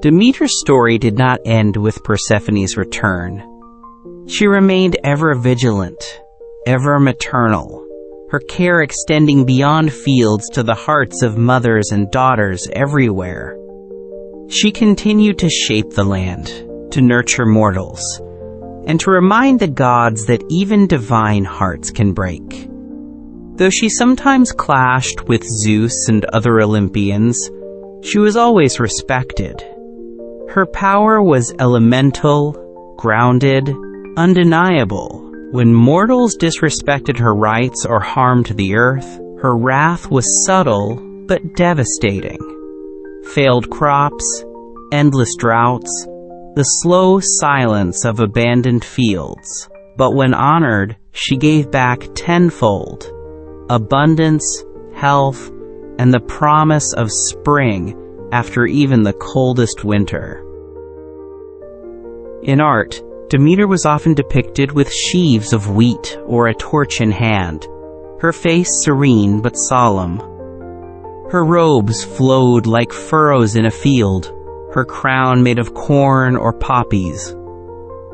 Demeter's story did not end with Persephone's return. She remained ever vigilant, ever maternal, her care extending beyond fields to the hearts of mothers and daughters everywhere. She continued to shape the land, to nurture mortals, and to remind the gods that even divine hearts can break. Though she sometimes clashed with Zeus and other Olympians, she was always respected. Her power was elemental, grounded, undeniable. When mortals disrespected her rights or harmed the earth, her wrath was subtle but devastating. Failed crops, endless droughts, the slow silence of abandoned fields. But when honored, she gave back tenfold: abundance, health, and the promise of spring after even the coldest winter. In art, Demeter was often depicted with sheaves of wheat or a torch in hand, her face serene but solemn. Her robes flowed like furrows in a field, her crown made of corn or poppies.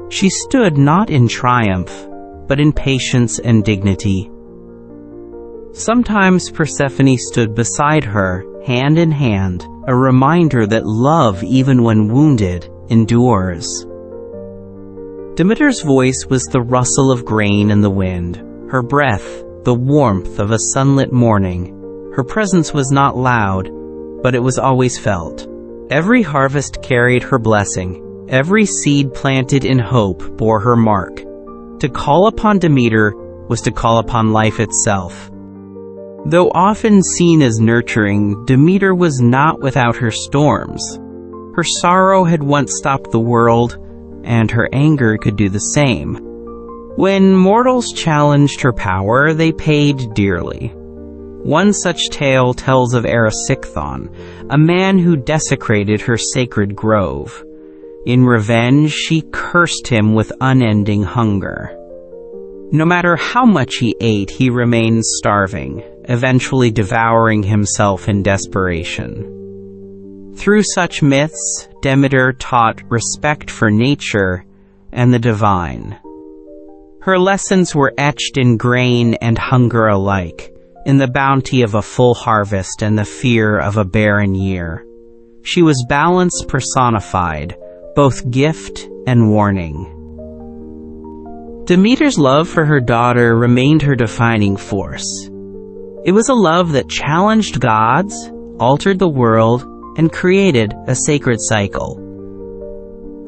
She stood not in triumph, but in patience and dignity. Sometimes Persephone stood beside her, hand in hand, a reminder that love, even when wounded, endures. Demeter's voice was the rustle of grain in the wind, her breath the warmth of a sunlit morning. Her presence was not loud, but it was always felt. Every harvest carried her blessing, every seed planted in hope bore her mark. To call upon Demeter was to call upon life itself. Though often seen as nurturing, Demeter was not without her storms. Her sorrow had once stopped the world, and her anger could do the same. When mortals challenged her power, they paid dearly. One such tale tells of Erisichthon, a man who desecrated her sacred grove. In revenge, she cursed him with unending hunger. No matter how much he ate, he remained starving, eventually devouring himself in desperation. Through such myths, Demeter taught respect for nature and the divine. Her lessons were etched in grain and hunger alike, in the bounty of a full harvest and the fear of a barren year. She was balance personified, both gift and warning. Demeter's love for her daughter remained her defining force. It was a love that challenged gods, altered the world, and created a sacred cycle.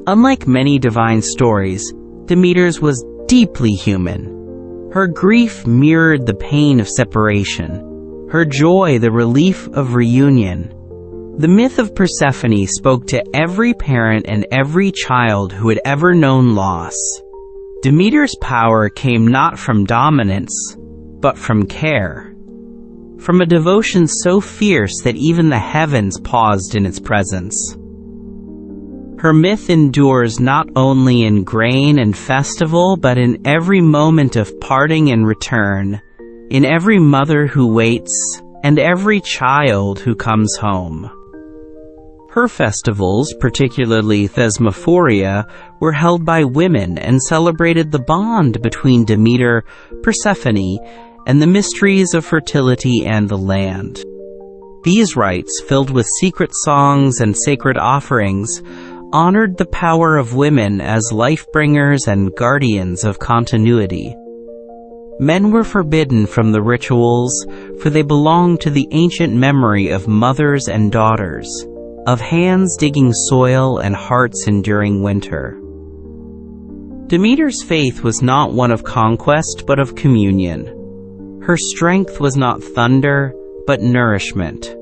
Unlike many divine stories, Demeter's was deeply human. Her grief mirrored the pain of separation, her joy the relief of reunion. The myth of Persephone spoke to every parent and every child who had ever known loss. Demeter's power came not from dominance, but from care. From a devotion so fierce that even the heavens paused in its presence. Her myth endures not only in grain and festival, but in every moment of parting and return, in every mother who waits, and every child who comes home. Her festivals, particularly Thesmophoria, were held by women and celebrated the bond between Demeter, Persephone, and the mysteries of fertility and the land. These rites, filled with secret songs and sacred offerings, honored the power of women as life-bringers and guardians of continuity. Men were forbidden from the rituals, for they belonged to the ancient memory of mothers and daughters, of hands digging soil and hearts enduring winter. Demeter's faith was not one of conquest, but of communion. Her strength was not thunder, but nourishment.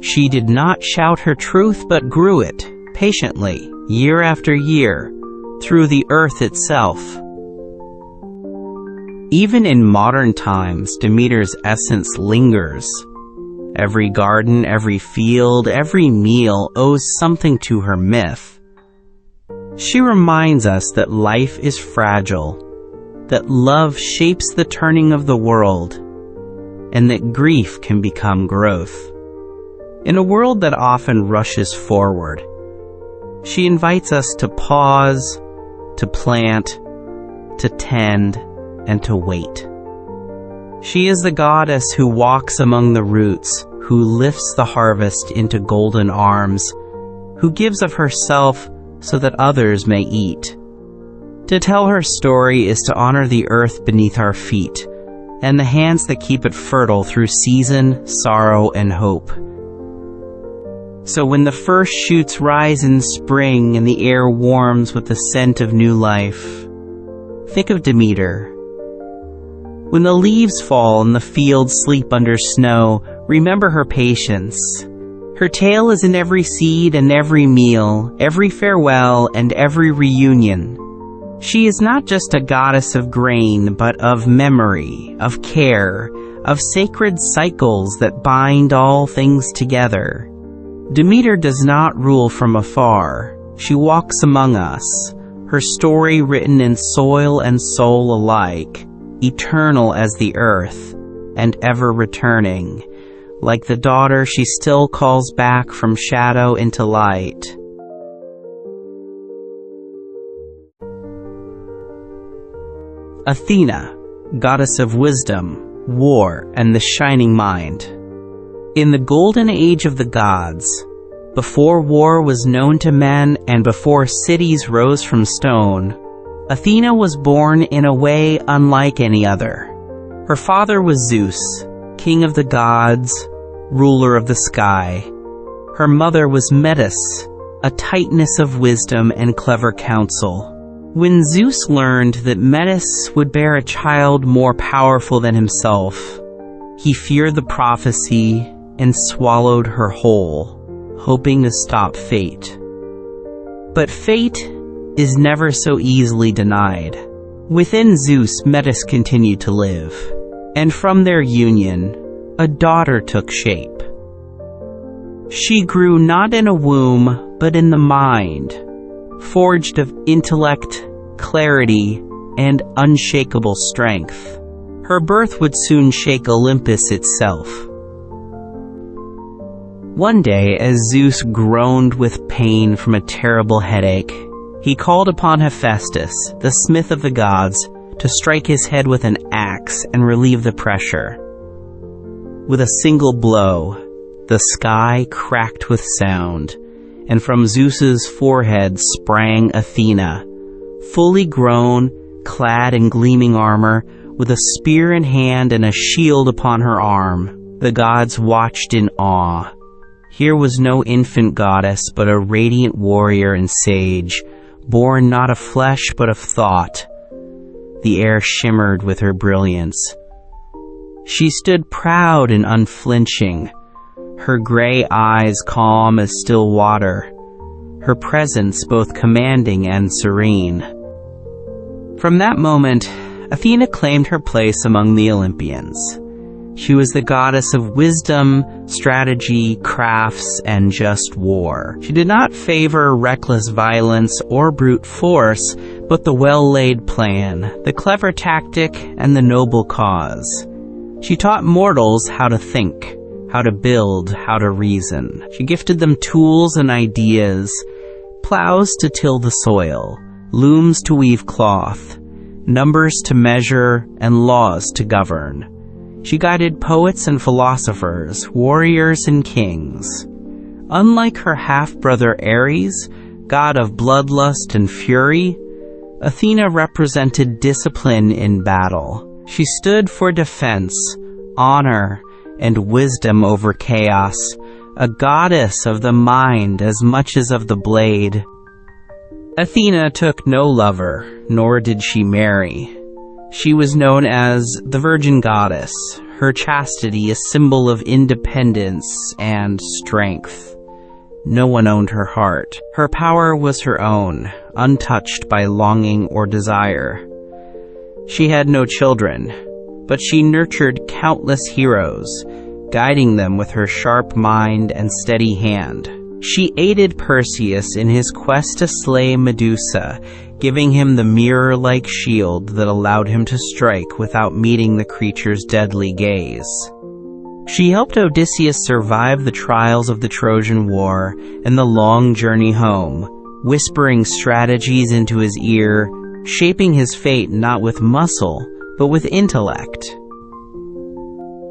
She did not shout her truth, but grew it, patiently, year after year, through the earth itself. Even in modern times, Demeter's essence lingers. Every garden, every field, every meal owes something to her myth. She reminds us that life is fragile, that love shapes the turning of the world, and that grief can become growth. In a world that often rushes forward, she invites us to pause, to plant, to tend, and to wait. She is the goddess who walks among the roots, who lifts the harvest into golden arms, who gives of herself so that others may eat. To tell her story is to honor the earth beneath our feet, and the hands that keep it fertile through season, sorrow, and hope. So when the first shoots rise in spring and the air warms with the scent of new life, think of Demeter. When the leaves fall and the fields sleep under snow, remember her patience. Her tale is in every seed and every meal, every farewell and every reunion. She is not just a goddess of grain, but of memory, of care, of sacred cycles that bind all things together. Demeter does not rule from afar. She walks among us, her story written in soil and soul alike, eternal as the earth, and ever returning. Like the daughter, she still calls back from shadow into light. Athena, goddess of wisdom, war, and the shining mind. In the golden age of the gods, before war was known to men and before cities rose from stone, Athena was born in a way unlike any other. Her father was Zeus, king of the gods, ruler of the sky. Her mother was Metis, a titaness of wisdom and clever counsel. When Zeus learned that Metis would bear a child more powerful than himself, he feared the prophecy and swallowed her whole, hoping to stop fate. But fate is never so easily denied. Within Zeus, Metis continued to live, and from their union, a daughter took shape. She grew not in a womb, but in the mind, forged of intellect, clarity, and unshakable strength. Her birth would soon shake Olympus itself. One day, as Zeus groaned with pain from a terrible headache, he called upon Hephaestus, the smith of the gods, to strike his head with an axe and relieve the pressure. With a single blow, the sky cracked with sound, and from Zeus's forehead sprang Athena, fully grown, clad in gleaming armor, with a spear in hand and a shield upon her arm. The gods watched in awe. Here was no infant goddess, but a radiant warrior and sage, born not of flesh, but of thought. The air shimmered with her brilliance. She stood proud and unflinching, her gray eyes calm as still water, her presence both commanding and serene. From that moment, Athena claimed her place among the Olympians. She was the goddess of wisdom, strategy, crafts, and just war. She did not favor reckless violence or brute force, but the well-laid plan, the clever tactic, and the noble cause. She taught mortals how to think, how to build, how to reason. She gifted them tools and ideas, plows to till the soil, looms to weave cloth, numbers to measure, and laws to govern. She guided poets and philosophers, warriors and kings. Unlike her half-brother Ares, god of bloodlust and fury, Athena represented discipline in battle. She stood for defense, honor, and wisdom over chaos, a goddess of the mind as much as of the blade. Athena took no lover, nor did she marry. She was known as the Virgin Goddess, her chastity a symbol of independence and strength. No one owned her heart. Her power was her own, untouched by longing or desire. She had no children, but she nurtured countless heroes, guiding them with her sharp mind and steady hand. She aided Perseus in his quest to slay Medusa, giving him the mirror-like shield that allowed him to strike without meeting the creature's deadly gaze. She helped Odysseus survive the trials of the Trojan War and the long journey home, whispering strategies into his ear, shaping his fate not with muscle, but with intellect.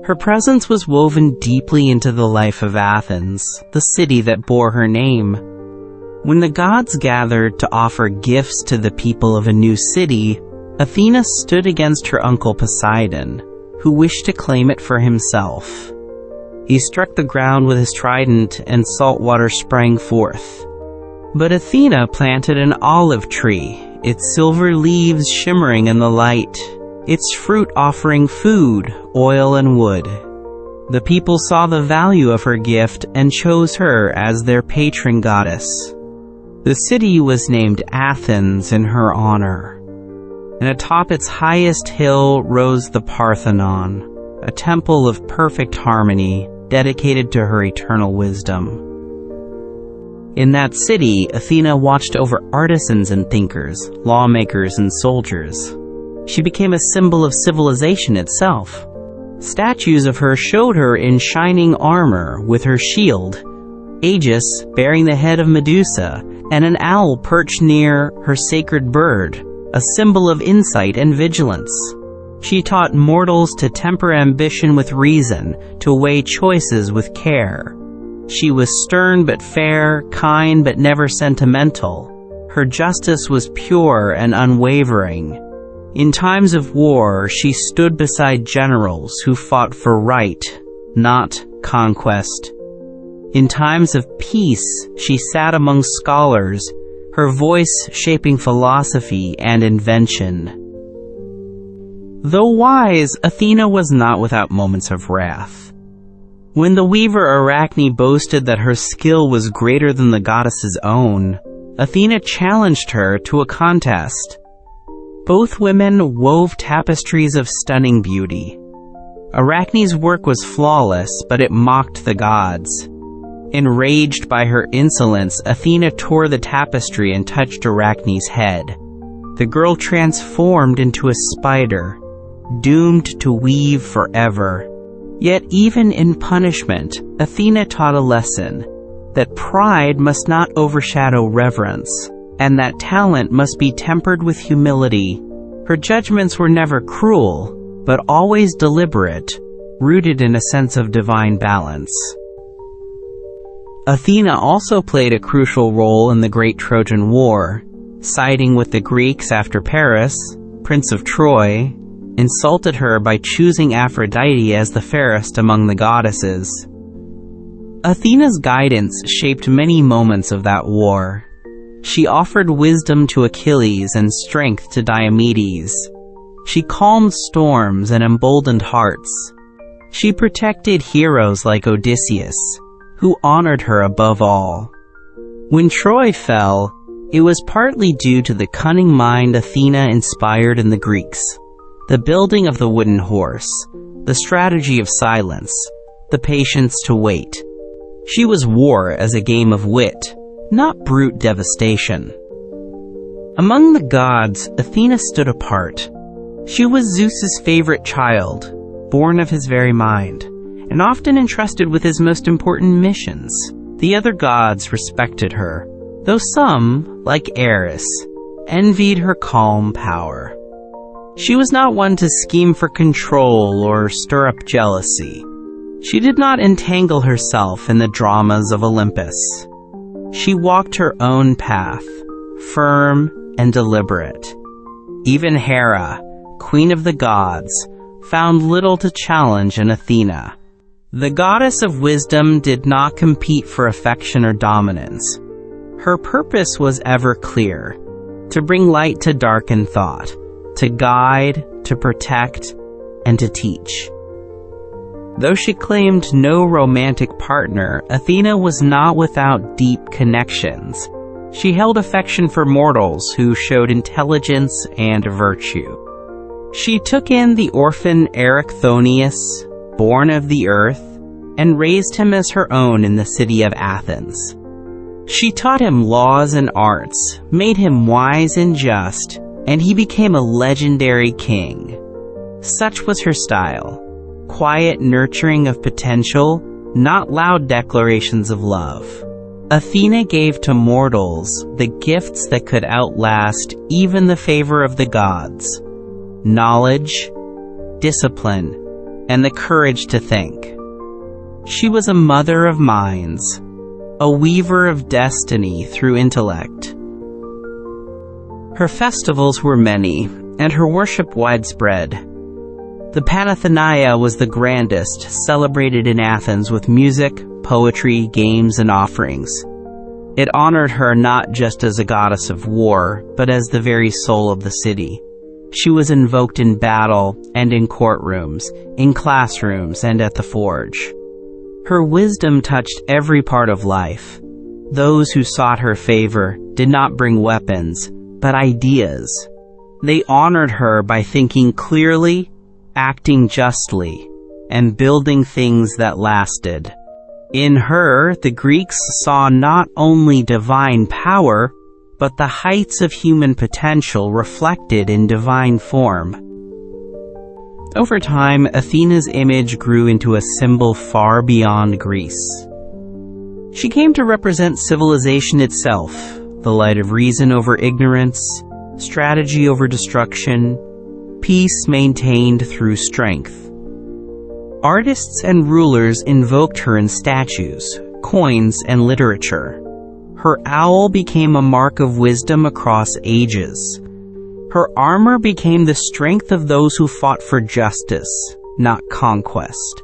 Her presence was woven deeply into the life of Athens, the city that bore her name. When the gods gathered to offer gifts to the people of a new city, Athena stood against her uncle Poseidon, who wished to claim it for himself. He struck the ground with his trident, and salt water sprang forth. But Athena planted an olive tree, its silver leaves shimmering in the light, its fruit offering food, oil, and wood. The people saw the value of her gift and chose her as their patron goddess. The city was named Athens in her honor. And atop its highest hill rose the Parthenon, a temple of perfect harmony dedicated to her eternal wisdom. In that city, Athena watched over artisans and thinkers, lawmakers and soldiers. She became a symbol of civilization itself. Statues of her showed her in shining armor with her shield, Aegis bearing the head of Medusa, and an owl perched near her sacred bird, a symbol of insight and vigilance. She taught mortals to temper ambition with reason, to weigh choices with care. She was stern but fair, kind but never sentimental. Her justice was pure and unwavering. In times of war, she stood beside generals who fought for right, not conquest. In times of peace, she sat among scholars, her voice shaping philosophy and invention. Though wise, Athena was not without moments of wrath. When the weaver Arachne boasted that her skill was greater than the goddess's own, Athena challenged her to a contest. Both women wove tapestries of stunning beauty. Arachne's work was flawless, but it mocked the gods. Enraged by her insolence, Athena tore the tapestry and touched Arachne's head. The girl transformed into a spider, doomed to weave forever. Yet even in punishment, Athena taught a lesson, that pride must not overshadow reverence, and that talent must be tempered with humility. Her judgments were never cruel, but always deliberate, rooted in a sense of divine balance. Athena also played a crucial role in the Great Trojan War, siding with the Greeks after Paris, Prince of Troy, insulted her by choosing Aphrodite as the fairest among the goddesses. Athena's guidance shaped many moments of that war. She offered wisdom to Achilles and strength to Diomedes. She calmed storms and emboldened hearts. She protected heroes like Odysseus, who honored her above all. When Troy fell, it was partly due to the cunning mind Athena inspired in the Greeks. The building of the wooden horse, the strategy of silence, the patience to wait. She was war as a game of wit, not brute devastation. Among the gods, Athena stood apart. She was Zeus's favorite child, born of his very mind, and often entrusted with his most important missions. The other gods respected her, though some, like Eris, envied her calm power. She was not one to scheme for control or stir up jealousy. She did not entangle herself in the dramas of Olympus. She walked her own path, firm and deliberate. Even Hera, queen of the gods, found little to challenge in Athena. The goddess of wisdom did not compete for affection or dominance. Her purpose was ever clear: to bring light to darkened thought, to guide, to protect, and to teach. Though she claimed no romantic partner, Athena was not without deep connections. She held affection for mortals who showed intelligence and virtue. She took in the orphan Erichthonius, born of the earth, and raised him as her own in the city of Athens. She taught him laws and arts, made him wise and just, and he became a legendary king. Such was her style: quiet nurturing of potential, not loud declarations of love. Athena gave to mortals the gifts that could outlast even the favor of the gods: knowledge, discipline, and the courage to think. She was a mother of minds, a weaver of destiny through intellect. Her festivals were many, and her worship widespread. The Panathenaea was the grandest, celebrated in Athens with music, poetry, games, and offerings. It honored her not just as a goddess of war, but as the very soul of the city. She was invoked in battle and in courtrooms, in classrooms and at the forge. Her wisdom touched every part of life. Those who sought her favor did not bring weapons, but ideas. They honored her by thinking clearly, acting justly, and building things that lasted. In her, the Greeks saw not only divine power, but the heights of human potential reflected in divine form. Over time, Athena's image grew into a symbol far beyond Greece. She came to represent civilization itself, the light of reason over ignorance, strategy over destruction, peace maintained through strength. Artists and rulers invoked her in statues, coins, and literature. Her owl became a mark of wisdom across ages. Her armor became the strength of those who fought for justice, not conquest.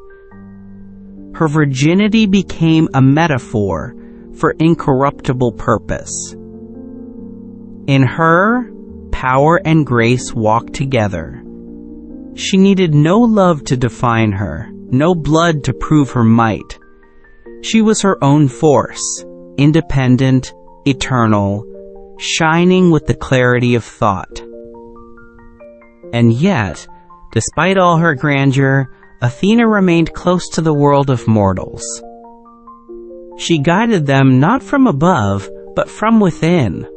Her virginity became a metaphor for incorruptible purpose. In her, power and grace walked together. She needed no love to define her, no blood to prove her might. She was her own force, independent, eternal, shining with the clarity of thought. And yet, despite all her grandeur, Athena remained close to the world of mortals. She guided them not from above, but from within.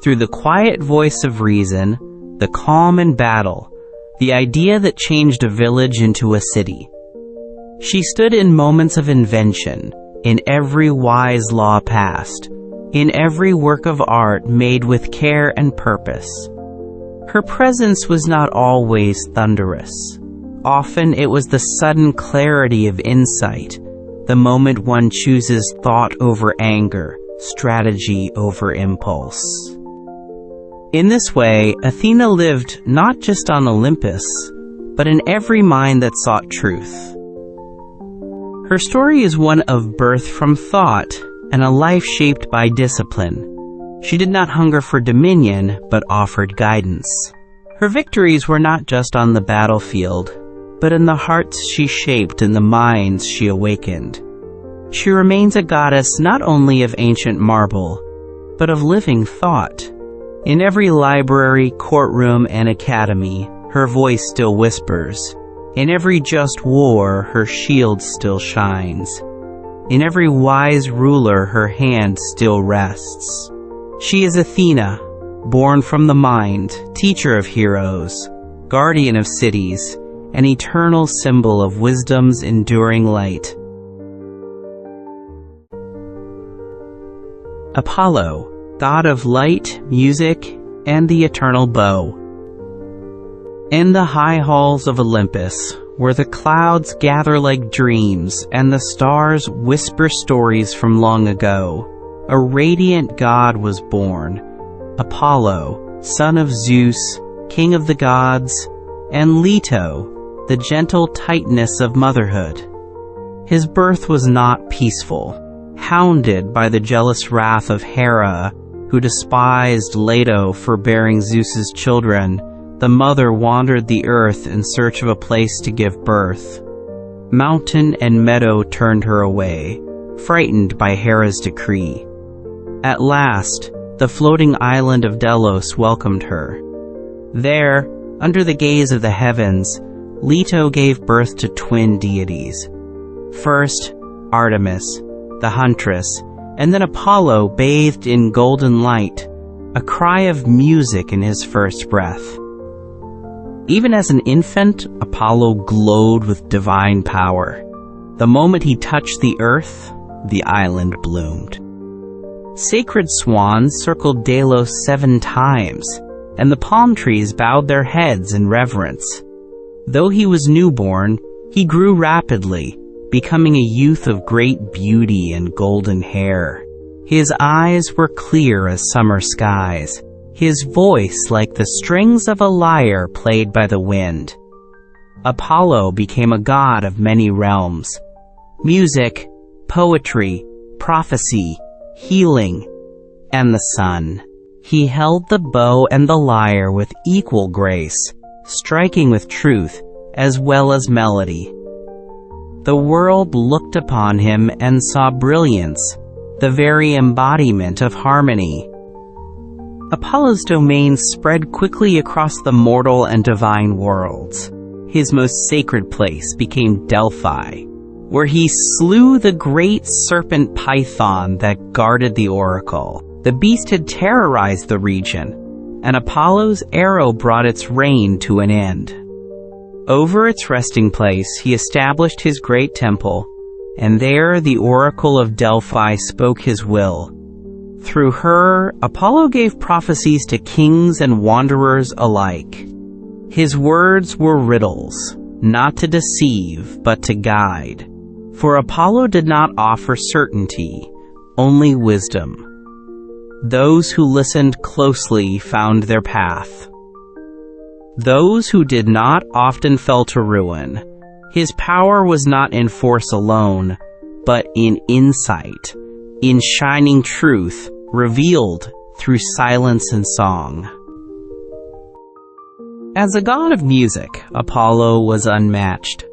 Through the quiet voice of reason, the calm in battle, the idea that changed a village into a city. She stood in moments of invention, in every wise law passed, in every work of art made with care and purpose. Her presence was not always thunderous. Often it was the sudden clarity of insight, the moment one chooses thought over anger, strategy over impulse. In this way, Athena lived not just on Olympus, but in every mind that sought truth. Her story is one of birth from thought and a life shaped by discipline. She did not hunger for dominion, but offered guidance. Her victories were not just on the battlefield, but in the hearts she shaped and the minds she awakened. She remains a goddess not only of ancient marble, but of living thought. In every library, courtroom, and academy, her voice still whispers. In every just war, her shield still shines. In every wise ruler, her hand still rests. She is Athena, born from the mind, teacher of heroes, guardian of cities, an eternal symbol of wisdom's enduring light. Apollo, god of light, music, and the eternal bow. In the high halls of Olympus, where the clouds gather like dreams and the stars whisper stories from long ago, a radiant god was born, Apollo, son of Zeus, king of the gods, and Leto, the gentle tightness of motherhood. His birth was not peaceful. Hounded by the jealous wrath of Hera, who despised Leto for bearing Zeus's children, the mother wandered the earth in search of a place to give birth. Mountain and meadow turned her away, frightened by Hera's decree. At last, the floating island of Delos welcomed her. There, under the gaze of the heavens, Leto gave birth to twin deities. First, Artemis, the huntress, and then Apollo bathed in golden light, a cry of music in his first breath. Even as an infant, Apollo glowed with divine power. The moment he touched the earth, the island bloomed. Sacred swans circled Delos 7 times, and the palm trees bowed their heads in reverence. Though he was newborn, he grew rapidly, becoming a youth of great beauty and golden hair. His eyes were clear as summer skies, his voice like the strings of a lyre played by the wind. Apollo became a god of many realms: music, poetry, prophecy, healing, and the sun. He held the bow and the lyre with equal grace, striking with truth as well as melody. The world looked upon him and saw brilliance, the very embodiment of harmony. Apollo's domain spread quickly across the mortal and divine worlds. His most sacred place became Delphi, where he slew the great serpent Python that guarded the oracle. The beast had terrorized the region, and Apollo's arrow brought its reign to an end. Over its resting place, he established his great temple, and there the oracle of Delphi spoke his will. Through her, Apollo gave prophecies to kings and wanderers alike. His words were riddles, not to deceive, but to guide. For Apollo did not offer certainty, only wisdom. Those who listened closely found their path. Those who did not often fell to ruin. His power was not in force alone, but in insight, in shining truth, revealed through silence and song. As a god of music, Apollo was unmatched.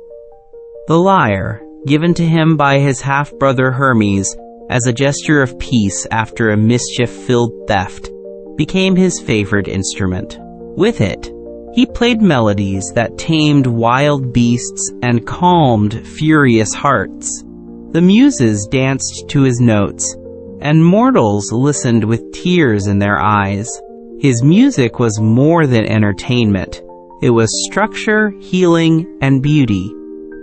The lyre, given to him by his half-brother Hermes as a gesture of peace after a mischief-filled theft, became his favorite instrument. With it, he played melodies that tamed wild beasts and calmed furious hearts. The muses danced to his notes, and mortals listened with tears in their eyes. His music was more than entertainment. It was structure, healing, and beauty.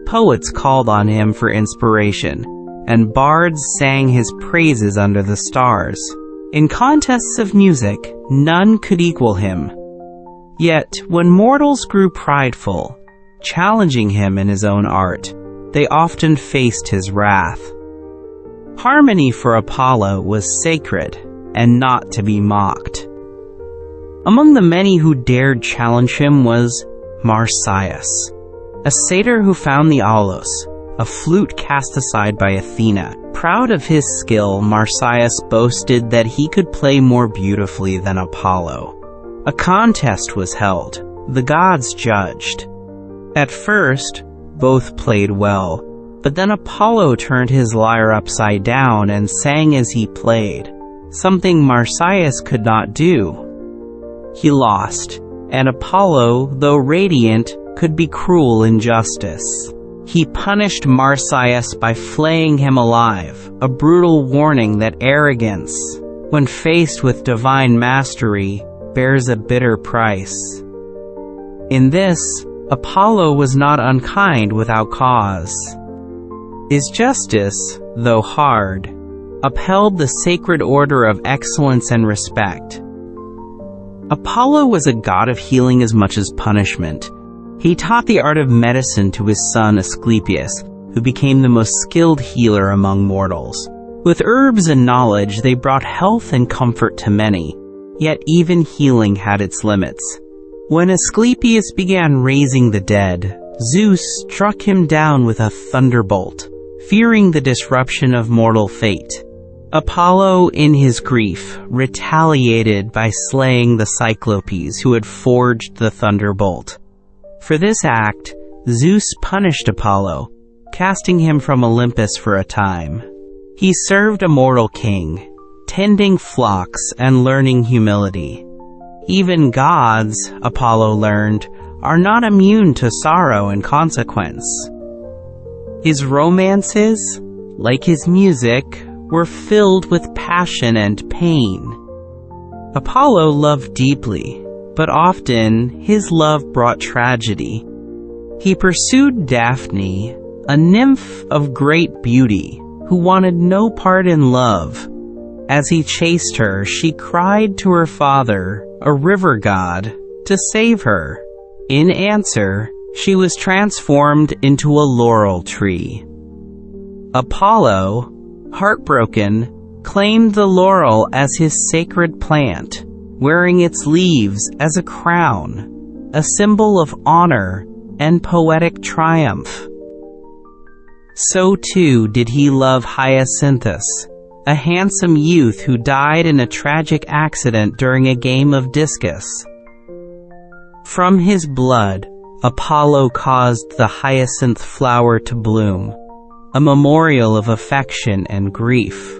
Poets called on him for inspiration, and bards sang his praises under the stars. In contests of music, none could equal him. Yet, when mortals grew prideful, challenging him in his own art, they often faced his wrath. Harmony for Apollo was sacred and not to be mocked. Among the many who dared challenge him was Marsyas, a satyr who found the aulos, a flute cast aside by Athena. Proud of his skill, Marsyas boasted that he could play more beautifully than Apollo. A contest was held. The gods judged. At first, both played well, but then Apollo turned his lyre upside down and sang as he played, something Marsyas could not do. He lost, and Apollo, though radiant, could be cruel in justice. He punished Marsyas by flaying him alive, a brutal warning that arrogance, when faced with divine mastery, bears a bitter price. In this, Apollo was not unkind without cause. His justice, though hard, upheld the sacred order of excellence and respect. Apollo was a god of healing as much as punishment. He taught the art of medicine to his son Asclepius, who became the most skilled healer among mortals. With herbs and knowledge, they brought health and comfort to many, yet even healing had its limits. When Asclepius began raising the dead, Zeus struck him down with a thunderbolt, fearing the disruption of mortal fate. Apollo, in his grief, retaliated by slaying the Cyclopes who had forged the thunderbolt. For this act, Zeus punished Apollo, casting him from Olympus for a time. He served a mortal king, tending flocks and learning humility. Even gods, Apollo learned, are not immune to sorrow and consequence. His romances, like his music, were filled with passion and pain. Apollo loved deeply, but often his love brought tragedy. He pursued Daphne, a nymph of great beauty, who wanted no part in love. As he chased her, she cried to her father, a river god, to save her. In answer, she was transformed into a laurel tree. Apollo, heartbroken, claimed the laurel as his sacred plant, wearing its leaves as a crown, a symbol of honor and poetic triumph. So too did he love Hyacinthus, a handsome youth who died in a tragic accident during a game of discus. From his blood, Apollo caused the hyacinth flower to bloom, a memorial of affection and grief.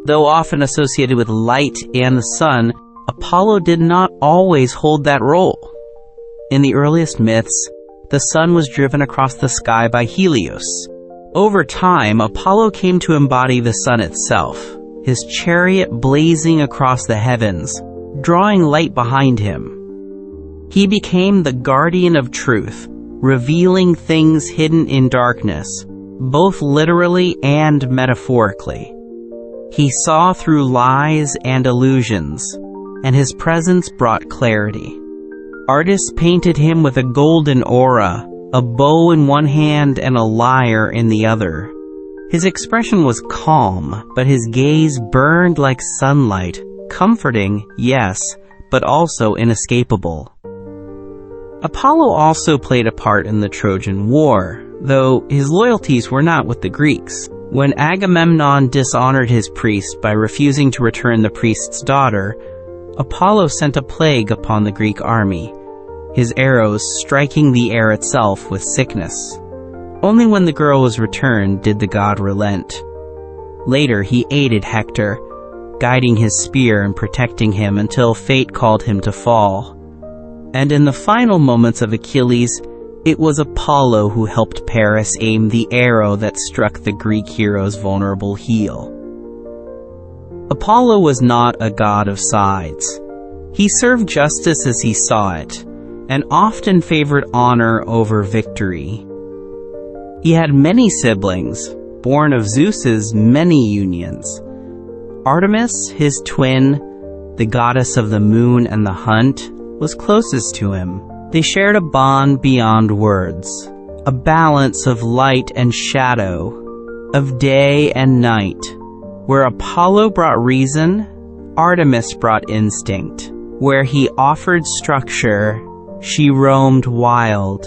Though often associated with light and the sun, Apollo did not always hold that role. In the earliest myths, the sun was driven across the sky by Helios. Over time, Apollo came to embody the sun itself, his chariot blazing across the heavens, drawing light behind him. He became the guardian of truth, revealing things hidden in darkness, both literally and metaphorically. He saw through lies and illusions, and his presence brought clarity. Artists painted him with a golden aura, a bow in one hand and a lyre in the other. His expression was calm, but his gaze burned like sunlight, comforting, yes, but also inescapable. Apollo also played a part in the Trojan War, though his loyalties were not with the Greeks. When Agamemnon dishonored his priest by refusing to return the priest's daughter, Apollo sent a plague upon the Greek army, his arrows striking the air itself with sickness. Only when the girl was returned did the god relent. Later he aided Hector, guiding his spear and protecting him until fate called him to fall. And in the final moments of Achilles, it was Apollo who helped Paris aim the arrow that struck the Greek hero's vulnerable heel. Apollo was not a god of sides. He served justice as he saw it, and often favored honor over victory. He had many siblings, born of Zeus's many unions. Artemis, his twin, the goddess of the moon and the hunt, was closest to him. They shared a bond beyond words, a balance of light and shadow, of day and night. Where Apollo brought reason, Artemis brought instinct. Where he offered structure, she roamed wild.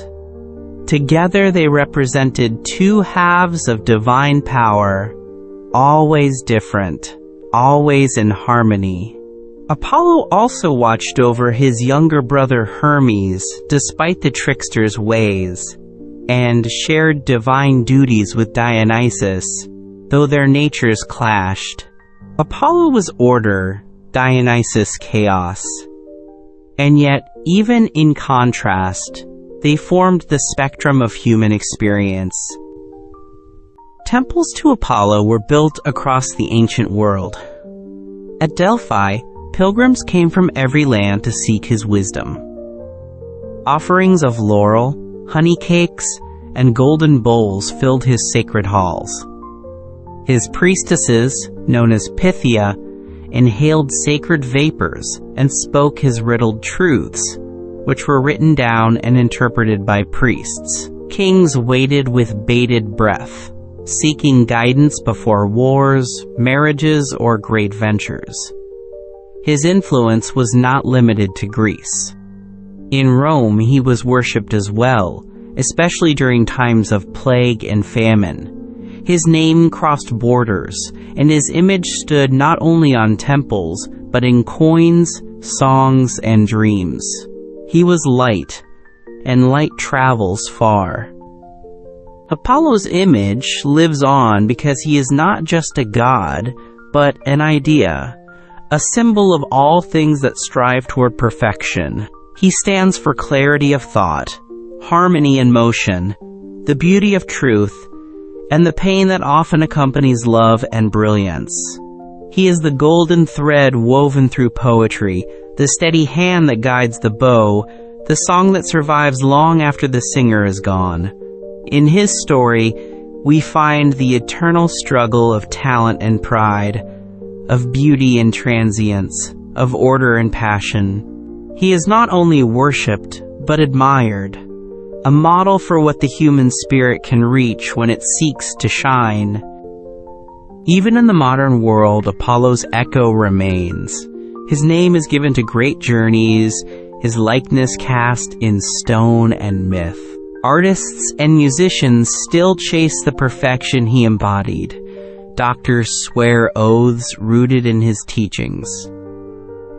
Together they represented two halves of divine power, always different, always in harmony. Apollo also watched over his younger brother Hermes, despite the trickster's ways, and shared divine duties with Dionysus, though their natures clashed. Apollo was order, Dionysus chaos. And yet, even in contrast, they formed the spectrum of human experience. Temples to Apollo were built across the ancient world. At Delphi, pilgrims came from every land to seek his wisdom. Offerings of laurel, honey cakes, and golden bowls filled his sacred halls. His priestesses, known as Pythia, inhaled sacred vapors and spoke his riddled truths, which were written down and interpreted by priests. Kings waited with bated breath, seeking guidance before wars, marriages, or great ventures. His influence was not limited to Greece. In Rome, he was worshipped as well, especially during times of plague and famine. His name crossed borders, and his image stood not only on temples, but in coins, songs, and dreams. He was light, and light travels far. Apollo's image lives on because he is not just a god, but an idea, a symbol of all things that strive toward perfection. He stands for clarity of thought, harmony in motion, the beauty of truth, and the pain that often accompanies love and brilliance. He is the golden thread woven through poetry, the steady hand that guides the bow, the song that survives long after the singer is gone. In his story, we find the eternal struggle of talent and pride, of beauty and transience, of order and passion. He is not only worshipped, but admired, a model for what the human spirit can reach when it seeks to shine. Even in the modern world, Apollo's echo remains. His name is given to great journeys, his likeness cast in stone and myth. Artists and musicians still chase the perfection he embodied. Doctors swear oaths rooted in his teachings.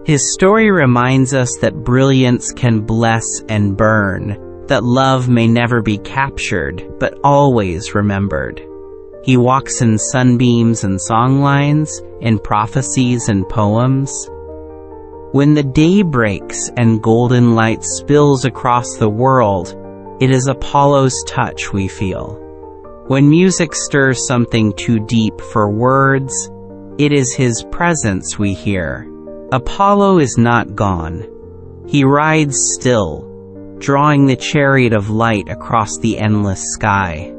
His story reminds us that brilliance can bless and burn, that love may never be captured, but always remembered. He walks in sunbeams and songlines, in prophecies and poems. When the day breaks and golden light spills across the world, it is Apollo's touch we feel. When music stirs something too deep for words, it is his presence we hear. Apollo is not gone. He rides still, drawing the chariot of light across the endless sky.